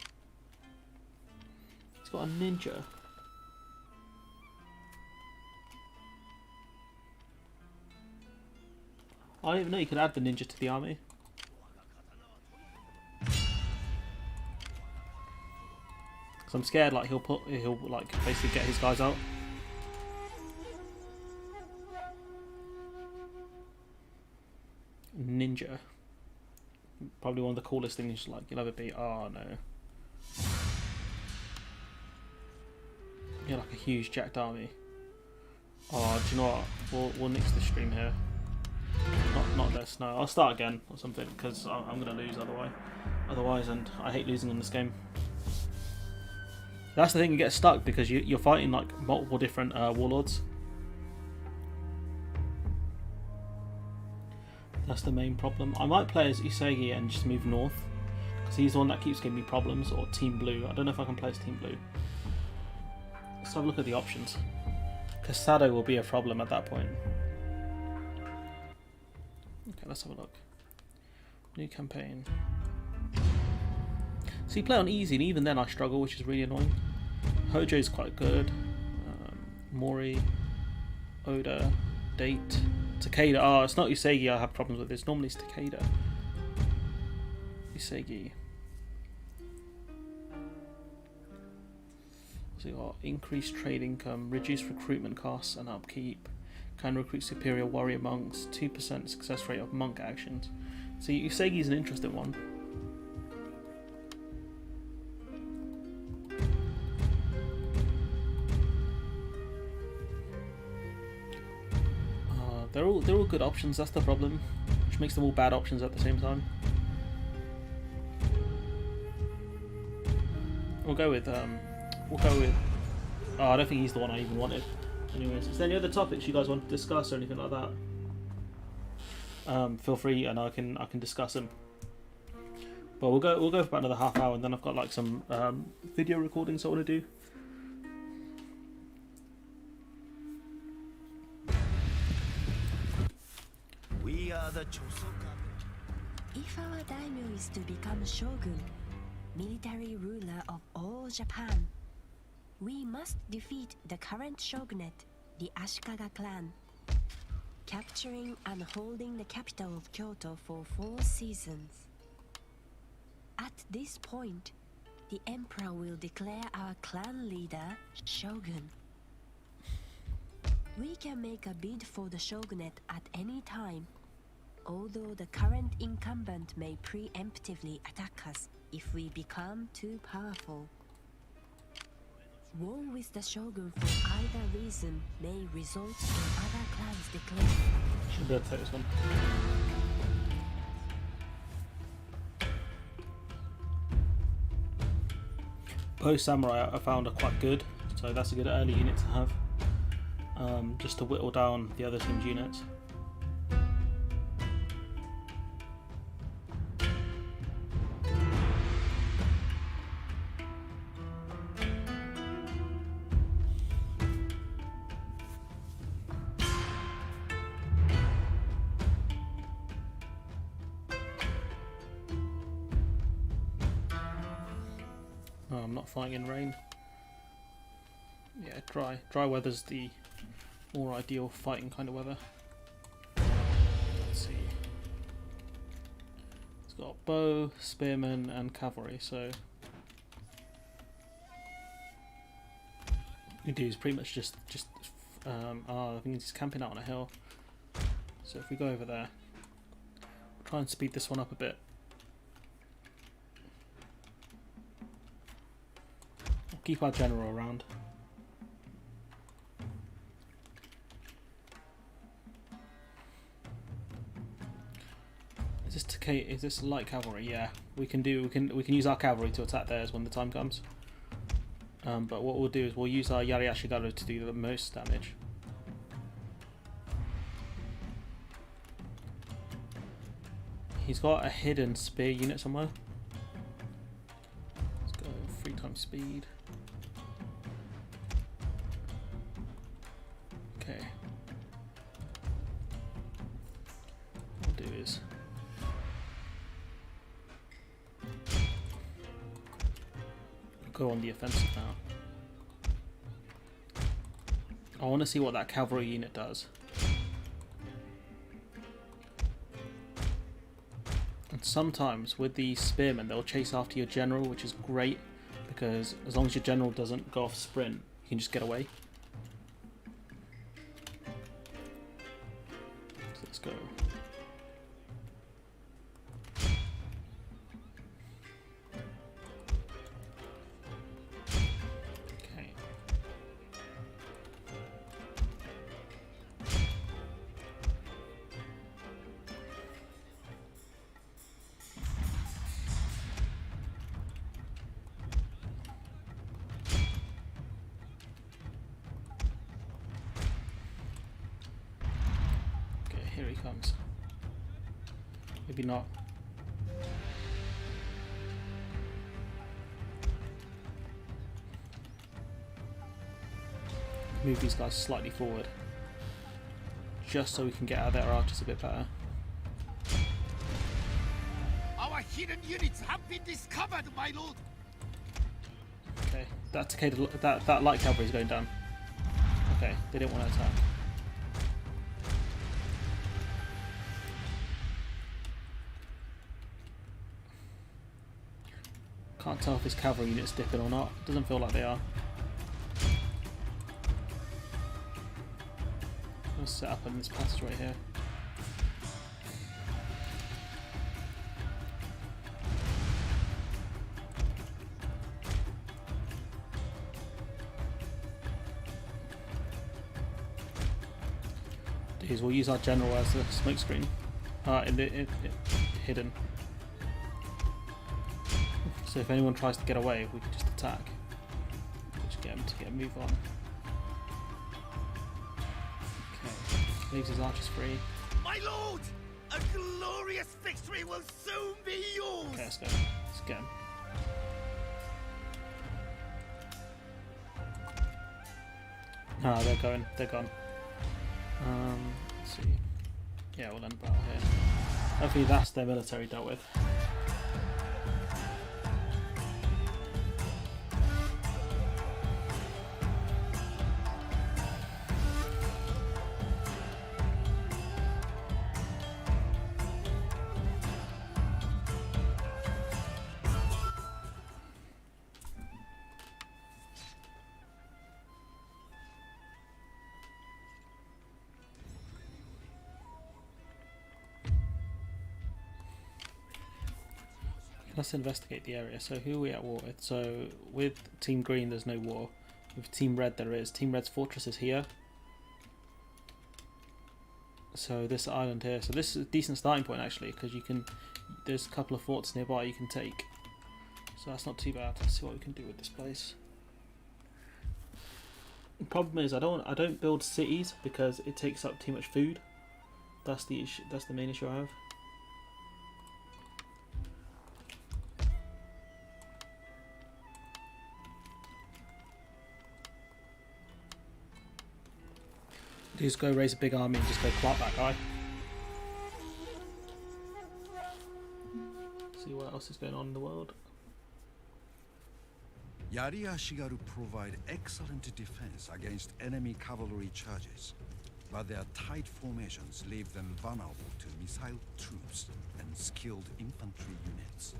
He's got a ninja. I didn't even know you could add the ninja to the army. Cause I'm scared like he'll like basically get his guys out. Ninja. Probably one of the coolest things like you'll ever be. Oh no. You're like a huge jacked army. Oh, do you know what? We'll nix the stream here. Not this, no. I'll start again or something because I'm going to lose otherwise, and I hate losing on this game. That's the thing, you get stuck because you're fighting like multiple different warlords. That's the main problem. I might play as Isagi and just move north because he's the one that keeps giving me problems, or Team Blue. I don't know if I can play as Team Blue. Let's have a look at the options. Casado will be a problem at that point. Okay, let's have a look. New campaign. So you play on easy, and even then I struggle, which is really annoying. Hojo's quite good. Mori, Oda, Date, Takeda. Oh, it's not Usagi I have problems with. It's normally Takeda. Usagi. So you got increased trade income, reduced recruitment costs and upkeep. Can recruit superior warrior monks, 2% success rate of monk actions. So Usagi's an interesting one. They're all good options. That's the problem, which makes them all bad options at the same time. We'll go with. Oh, I don't think he's the one I even wanted. Anyways, is there any other topics you guys want to discuss or anything like that? Feel free, and I can discuss them. But we'll go for about another half hour, and then I've got like some video recordings I want to do. We are the Chosoka. If our daimyo is to become shogun, military ruler of all Japan, we must defeat the current shogunate, the Ashikaga clan, capturing and holding the capital of Kyoto for 4 seasons. At this point, the emperor will declare our clan leader shogun. We can make a bid for the shogunate at any time, although the current incumbent may preemptively attack us if we become too powerful. War with the shogun for either reason may result in other clans declaring. Should be able to take this one. Both samurai I found are quite good, so that's a good early unit to have, just to whittle down the other team's units. Oh, I'm not fighting in rain. Yeah, dry. Dry weather's the more ideal fighting kind of weather. Let's see. It's got bow, spearmen, and cavalry, so what you can do is pretty much just I think he's camping out on a hill. So if we go over there, we'll try and speed this one up a bit. We'll keep our general around. Is this light cavalry? Yeah, we can use our cavalry to attack theirs when the time comes. But what we'll do is we'll use our Yariashigaru to do the most damage. He's got a hidden spear unit somewhere. Let's go 3 times speed. Okay. What we'll do is go on the offensive now. I want to see what that cavalry unit does. And sometimes with the spearmen they'll chase after your general, which is great because as long as your general doesn't go off sprint, you can just get away. So let's go. Here he comes. Maybe not. Move these guys slightly forward, just so we can get out of their archers a bit better. Our hidden units have been discovered, my lord. Okay, that light cavalry is going down. Okay, they didn't want to attack. Can't tell if his cavalry unit's dipping or not. Doesn't feel like they are. Let's set up in this passage right here. We'll use our general as the smoke screen. Hidden. So if anyone tries to get away, we can just attack. Just get them to get a move on. Leaves his archers free. My lord, a glorious victory will soon be yours. Okay, let's go. Let's get him. Ah, they're going. They're gone. Let's see. Yeah, we'll end battle here. Hopefully that's their military dealt with. Let's investigate the area. So who are we at war with? So with Team Green there's no war. With Team Red there is. Team Red's fortress is here. So this island here. So this is a decent starting point actually, because you can, there's a couple of forts nearby you can take. So that's not too bad. Let's see what we can do with this place. The problem is I don't build cities because it takes up too much food. That's the issue. That's the main issue I have. Just go raise a big army and just go clap that guy. See what else is going on in the world. Yariashigaru provide excellent defense against enemy cavalry charges, but their tight formations leave them vulnerable to missile troops and skilled infantry units.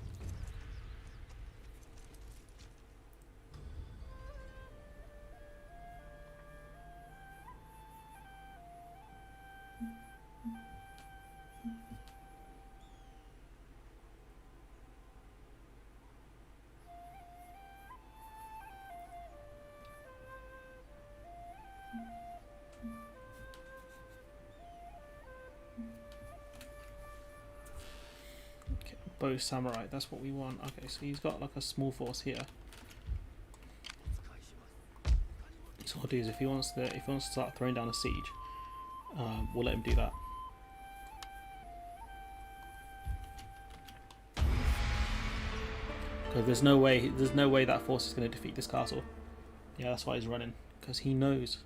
Bow samurai, that's what we want. Okay, so he's got like a small force here. So what I'll do is if he wants to start throwing down a siege, we'll let him do that. Because there's no way that force is going to defeat this castle. Yeah, that's why he's running, because he knows.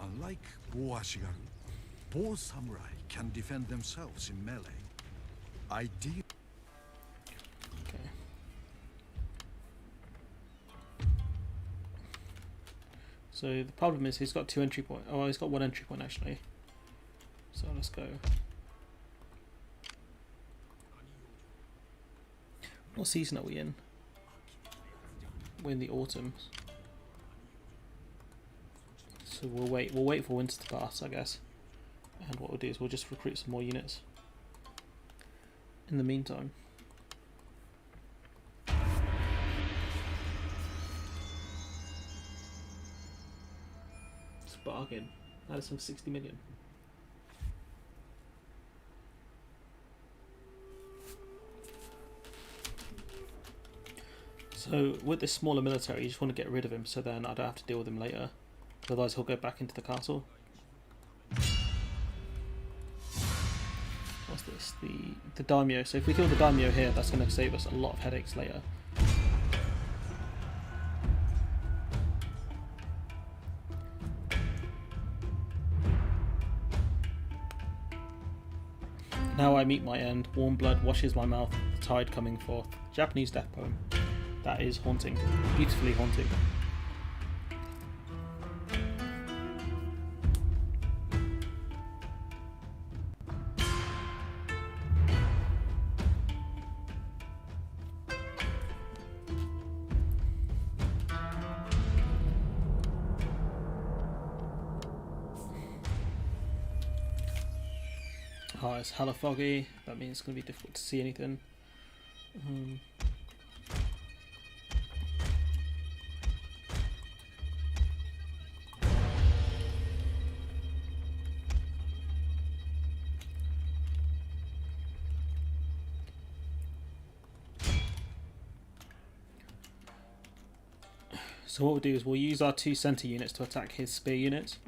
Unlike Boashigaru, both samurai can defend themselves in melee. Ideal. Okay. So the problem is he's got 2 entry points. Oh, he's got 1 entry point actually. So let's go. What season are we in? We're in the autumn. So we'll wait for winter to pass, I guess. And what we'll do is we'll just recruit some more units in the meantime. It's a bargain. That is some 60 million. So with this smaller military, you just want to get rid of him so then I don't have to deal with him later. Otherwise he'll go back into the castle. What's this? The daimyo. So if we kill the daimyo here, that's going to save us a lot of headaches later. Now I meet my end. Warm blood washes my mouth. The tide coming forth. Japanese death poem. That is haunting. Beautifully haunting. Oh, it's hella foggy. That means it's going to be difficult to see anything. So what we'll do is we'll use our 2 center units to attack his spear units.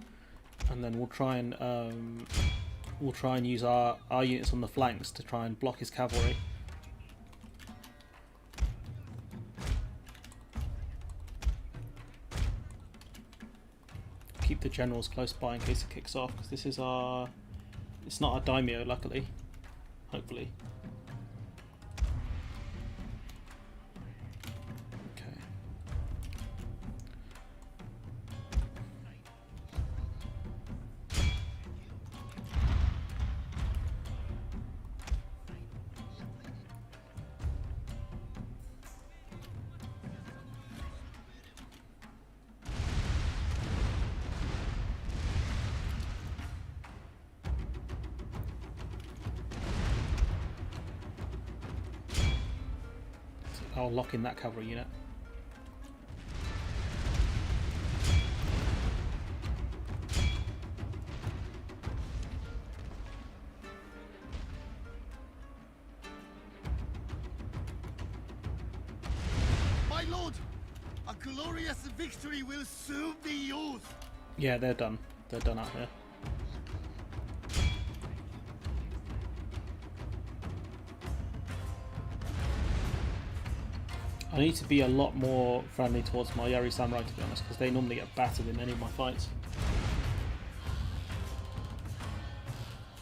and then we'll try and use our units on the flanks to try and block his cavalry. Keep the generals close by in case it kicks off, because this is our... It's not our daimyo, luckily. Hopefully. Okay. I'll lock in that cavalry unit. My lord, a glorious victory will soon be yours. Yeah, they're done. They're done out here. I need to be a lot more friendly towards my Yari Samurai, to be honest, because they normally get battered in any of my fights.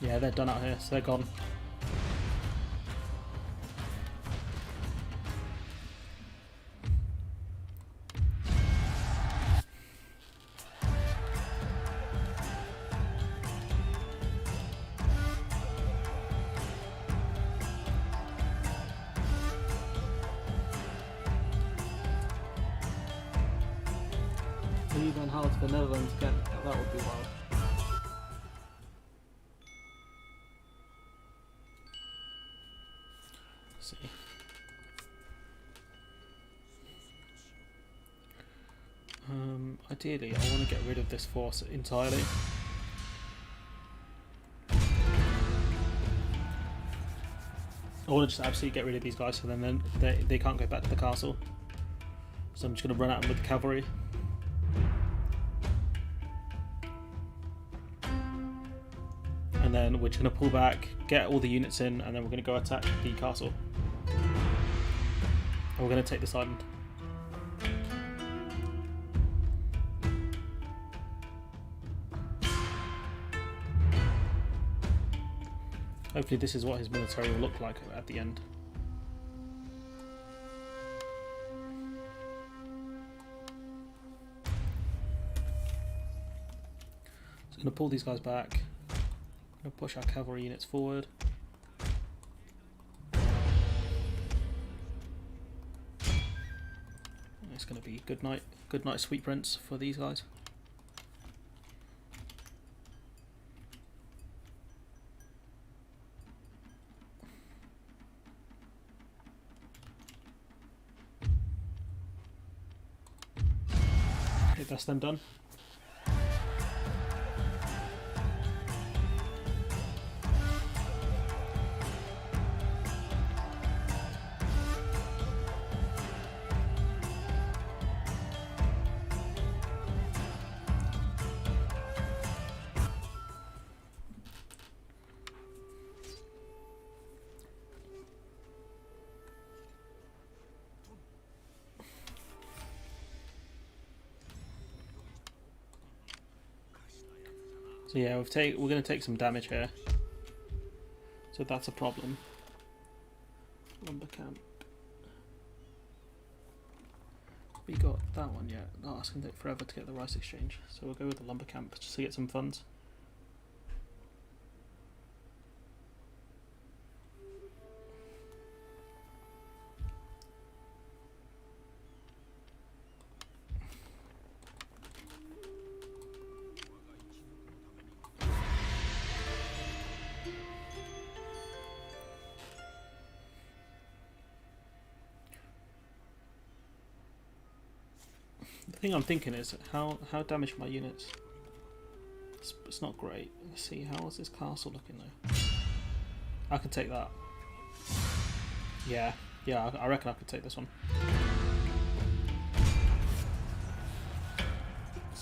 Yeah, they're done out here, so they're gone. Leave and how to the Netherlands again. That would be wild. Let's see. Ideally, I want to get rid of this force entirely. I want to just absolutely get rid of these guys, so then they can't go back to the castle. So I'm just going to run at them with the cavalry. And then we're just going to pull back, get all the units in, and then we're going to go attack the castle. And we're going to take this island. Hopefully this is what his military will look like at the end. So I'm going to pull these guys back. I'm going to push our cavalry units forward. It's going to be good night sweet prince for these guys. Okay, that's them done. So yeah, we're going to take some damage here. So that's a problem. Lumber camp. We got that one yet. Oh, it's going to take forever to get the rice exchange. So we'll go with the lumber camp just to get some funds. The thing I'm thinking is how damaged my units. It's not great. Let's see, how is this castle looking though? I could take that. Yeah, I reckon I could take this one.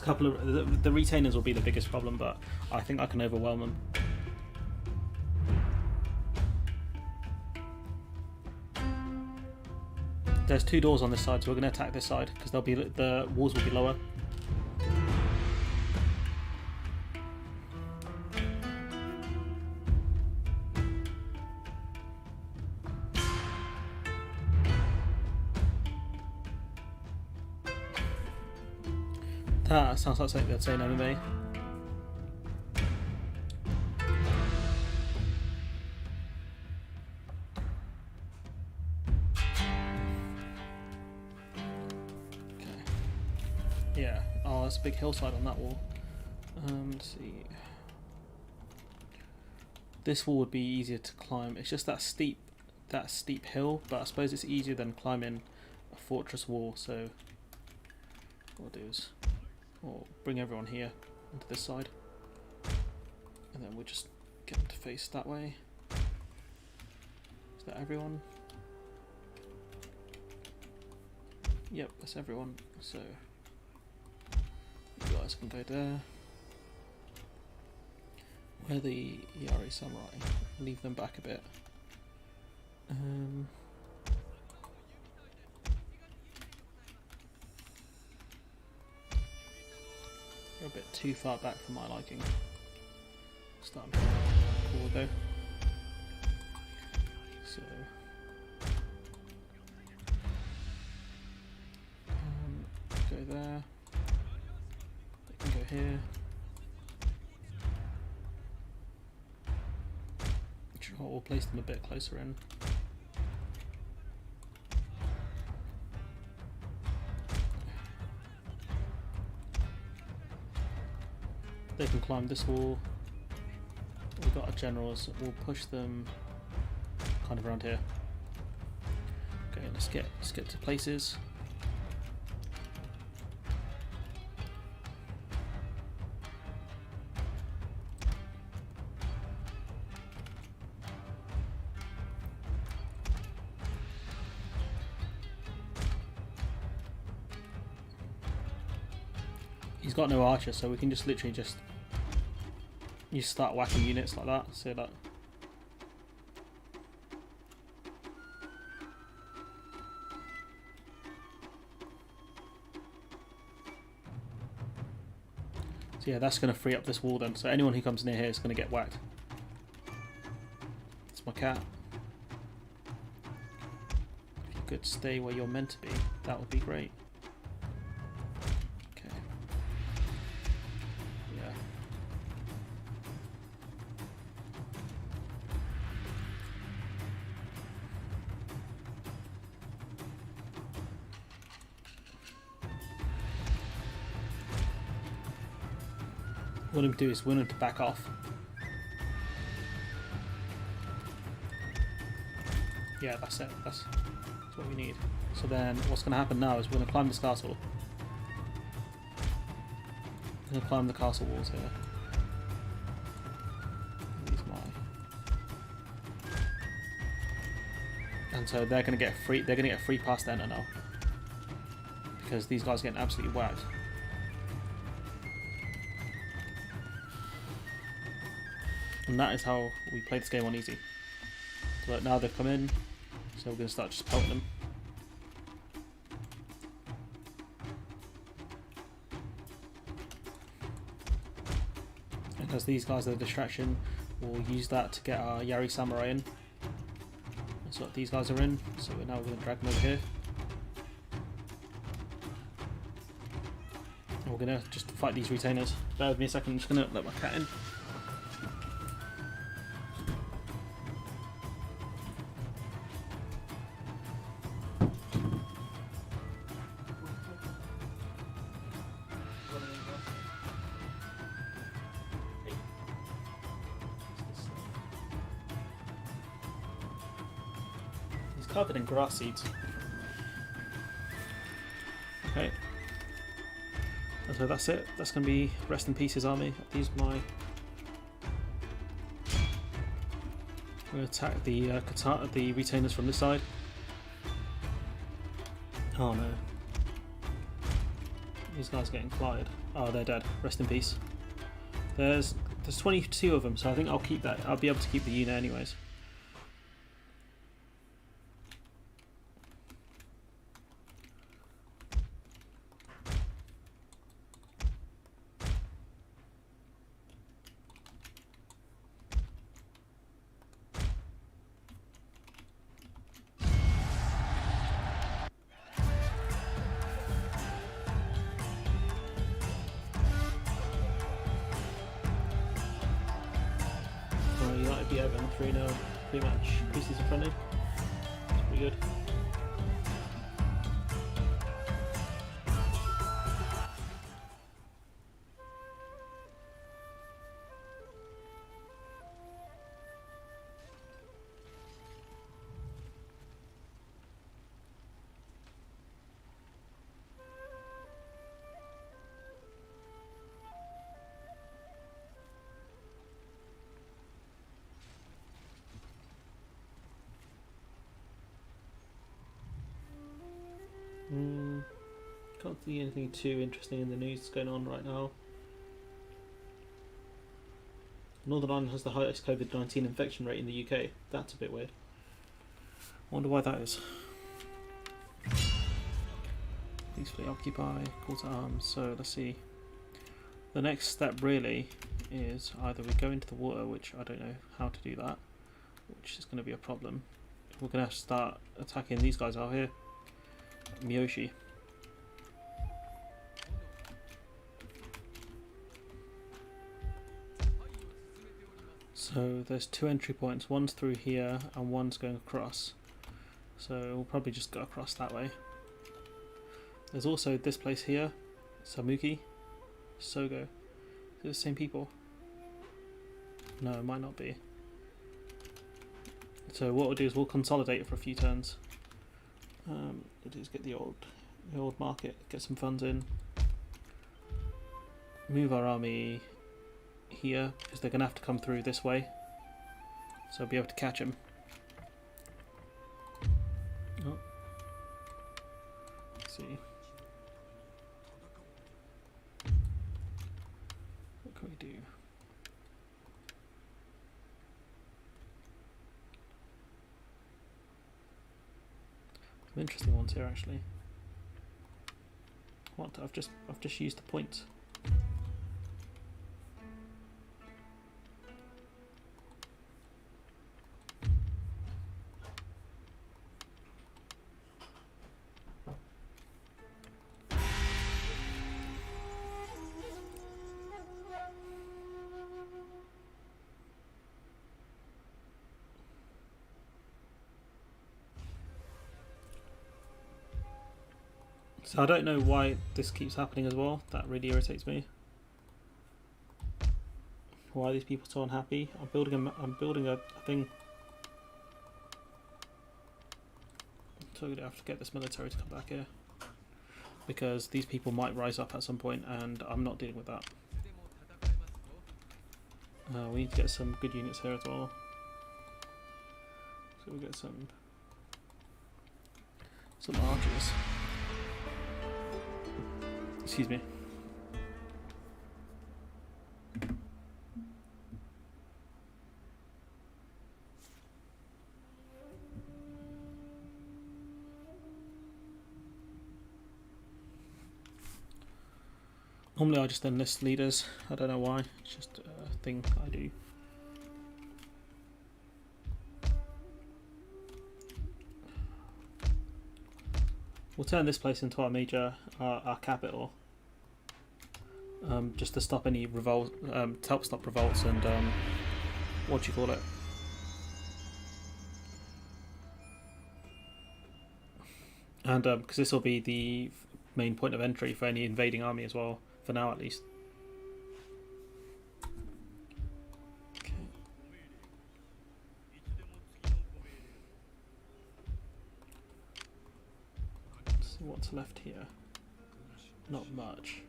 a couple of the retainers will be the biggest problem, but I think I can overwhelm them. There's 2 doors on this side, so we're going to attack this side because the walls will be lower. That sounds like something they'd say in MMA. Yeah, oh, that's a big hillside on that wall. Let's see. This wall would be easier to climb. It's just that steep hill, but I suppose it's easier than climbing a fortress wall. So what I'll do is we'll bring everyone here onto this side, and then we'll just get them to face that way. Is that everyone? Yep, that's everyone. So you guys can go there. Where the Yari Samurai? Leave them back a bit. They're a bit too far back for my liking. Starting to cool though. So go there. They can go here. We'll place them a bit closer in. They can climb this wall. We've got our generals. We'll push them kind of around here. Okay, let's get to places. He's got no archer, so we can just literally just start whacking units like that. So that yeah, that's going to free up this wall then. So anyone who comes near here is going to get whacked. That's my cat. If you could stay where you're meant to be, that would be great. What I'm do is want him to back off. Yeah, that's it. That's what we need. So then what's going to happen now is we're going to climb this castle. We're going to climb the castle walls here. These my. And so they're going to get free. They're going to get free past enter now because these guys are getting absolutely whacked. And that is how we play this game on easy. So now they've come in, so we're going to start just pelting them. And because these guys are the distraction, we'll use that to get our Yari Samurai in. That's what these guys are in, so now we're going to drag them over here. And we're going to just fight these retainers. Bear with me a second, I'm just going to let my cat in. Covered in grass seeds. Okay. And so that's it. That's going to be rest in peace his army. These my. We're going to attack the retainers from this side. Oh no. These guys are getting clotted. Oh, they're dead. Rest in peace. There's 22 of them, so I think I'll keep that. I'll be able to keep the unit anyways. United be over 3-0 pretty much. Preseason friendly. It's pretty good. Can't see anything too interesting in the news going on right now. Northern Ireland has the highest COVID-19 infection rate in the UK. That's a bit weird. I wonder why that is. Peacefully occupy, call to arms. So let's see. The next step really is either we go into the water, which I don't know how to do that, which is going to be a problem. We're going to have to start attacking these guys out here. Miyoshi. So there's 2 entry points, one's through here and one's going across. So we'll probably just go across that way. There's also this place here, Samuki, Sogo. Is it the same people? No, it might not be. So what we'll do is we'll consolidate it for a few turns. We'll just get the old market, get some funds in, move our army here because they're going to have to come through this way, so I'll be able to catch them. Oh. Let's see. What can we do? Some interesting ones here actually. What? I've just used the points. So I don't know why this keeps happening as well. That really irritates me. Why are these people so unhappy? I'm building a thing. So I'm gonna have to get this military to come back here because these people might rise up at some point, and I'm not dealing with that. We need to get some good units here as well. So we get some archers. Excuse me. Normally I just enlist leaders. I don't know why. It's just a thing I do. We'll turn this place into our our capital. Just to stop any revolt, to help stop revolts and what do you call it? And because this will be the main point of entry for any invading army as well, for now at least. Okay. Let's see what's left here. Not much.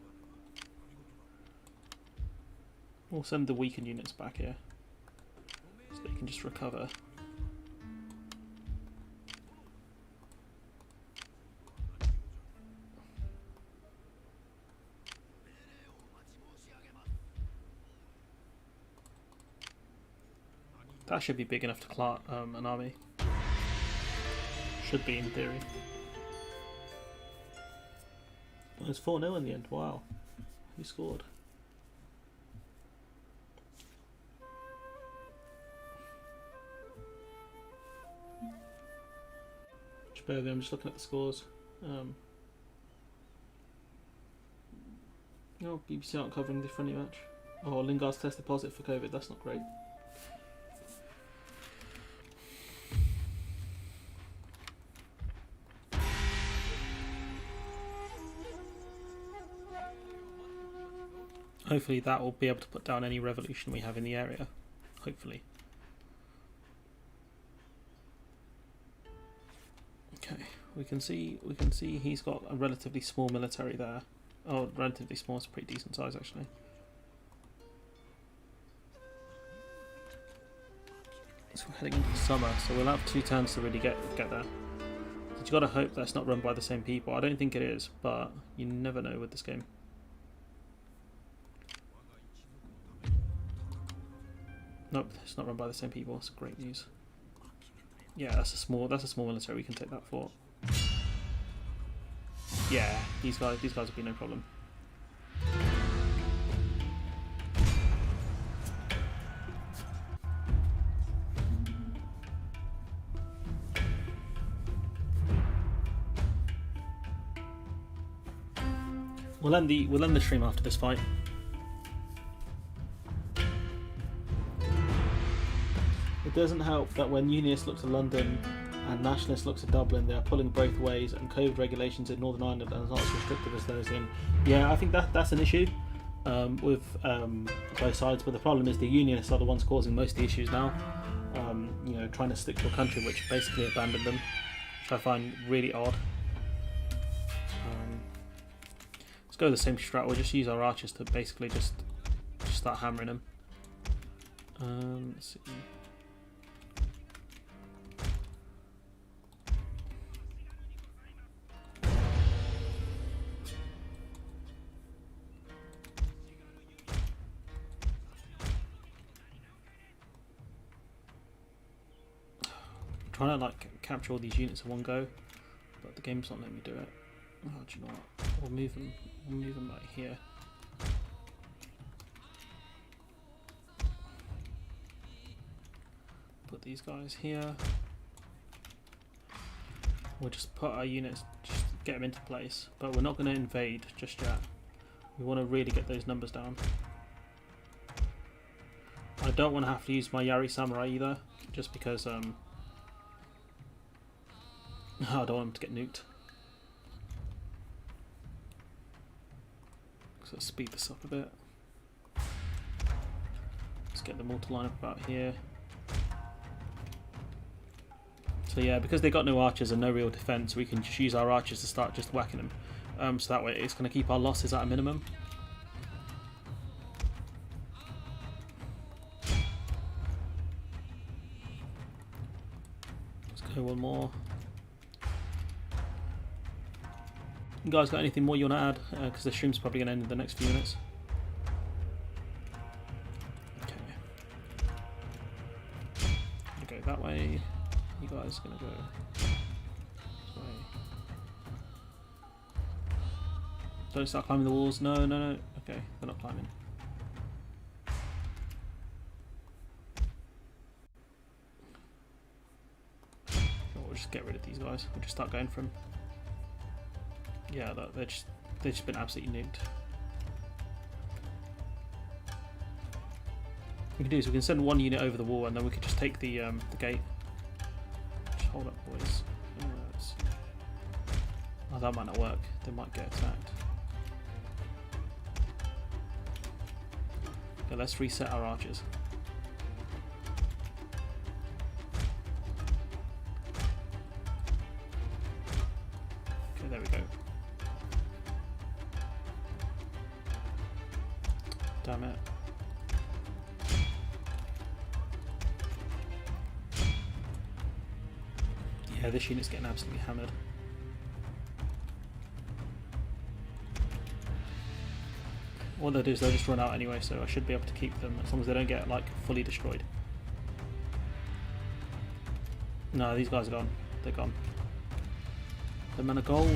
We'll send the weakened units back here so they can just recover. That should be big enough to clear an army. Should be, in theory. Well, it's 4-0 in the end. Wow. Who scored? Just bear with me, I'm just looking at the scores. No, BBC aren't covering the friendly match. Oh, Lingard's tested positive for COVID. That's not great. Hopefully that will be able to put down any revolution we have in the area. Hopefully. Okay, we can see he's got a relatively small military there. Oh, relatively small, it's a pretty decent size actually. So we're heading into summer, so we'll have 2 turns to really get there. But you got to hope that's not run by the same people. I don't think it is, but you never know with this game. Nope, it's not run by the same people. That's great news. Yeah, that's a small military. We can take that fort. Yeah, these guys will be no problem. We'll end the stream after this fight. It doesn't help that when Unionists look to London and Nationalists look to Dublin, they are pulling both ways, and COVID regulations in Northern Ireland are not as restrictive as those in. Yeah, I think that's an issue with both sides, but the problem is the Unionists are the ones causing most of the issues now. You know, trying to stick to a country which basically abandoned them, which I find really odd. Let's go with the same strat. We'll just use our archers to basically just start hammering them. Let's see. Trying to like capture all these units in one go, but the game's not letting me do it. Oh, do you know what? We'll move them like here. Put these guys here. We'll just put our units, just get them into place, but we're not going to invade just yet. We want to really get those numbers down. I don't want to have to use my Yari Samurai either, just because I don't want him to get nuked. So let's speed this up a bit. Let's get them all to line up about here. So yeah, because they got no archers and no real defense, we can just use our archers to start just whacking them. So that way it's going to keep our losses at a minimum. Let's go one more. You guys got anything more you want to add? Because the stream's probably going to end in the next few minutes. Okay. Go that way. You guys are going to go this way. Don't start climbing the walls. No. Okay, they're not climbing. We'll just get rid of these guys. We'll just start going for them. Yeah, they've just been absolutely nuked. What we can do is we can send one unit over the wall, and then we could just take the gate. Just hold up, boys. Oh, that might not work. They might get attacked. Okay, let's reset our archers. Okay, there we go. Damn it. Yeah, this unit's getting absolutely hammered. What they'll do is they'll just run out anyway, so I should be able to keep them as long as they don't get like fully destroyed. No, these guys are gone. They're gone. The men are gold.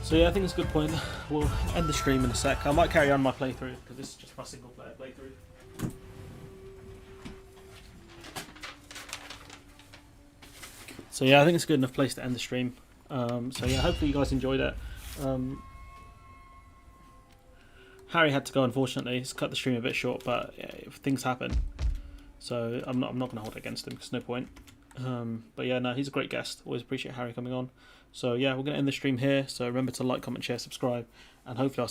So yeah, I think it's a good point. We'll end the stream in a sec. I might carry on my playthrough because this is just my single player playthrough. So yeah, I think it's a good enough place to end the stream. So yeah, hopefully you guys enjoyed it. Harry had to go, unfortunately. He's cut the stream a bit short, but yeah, if things happen, so I'm not going to hold it against him because no point. But yeah, no, he's a great guest. Always appreciate Harry coming on. So yeah, we're going to end the stream here. So remember to like, comment, share, subscribe, and hopefully I'll see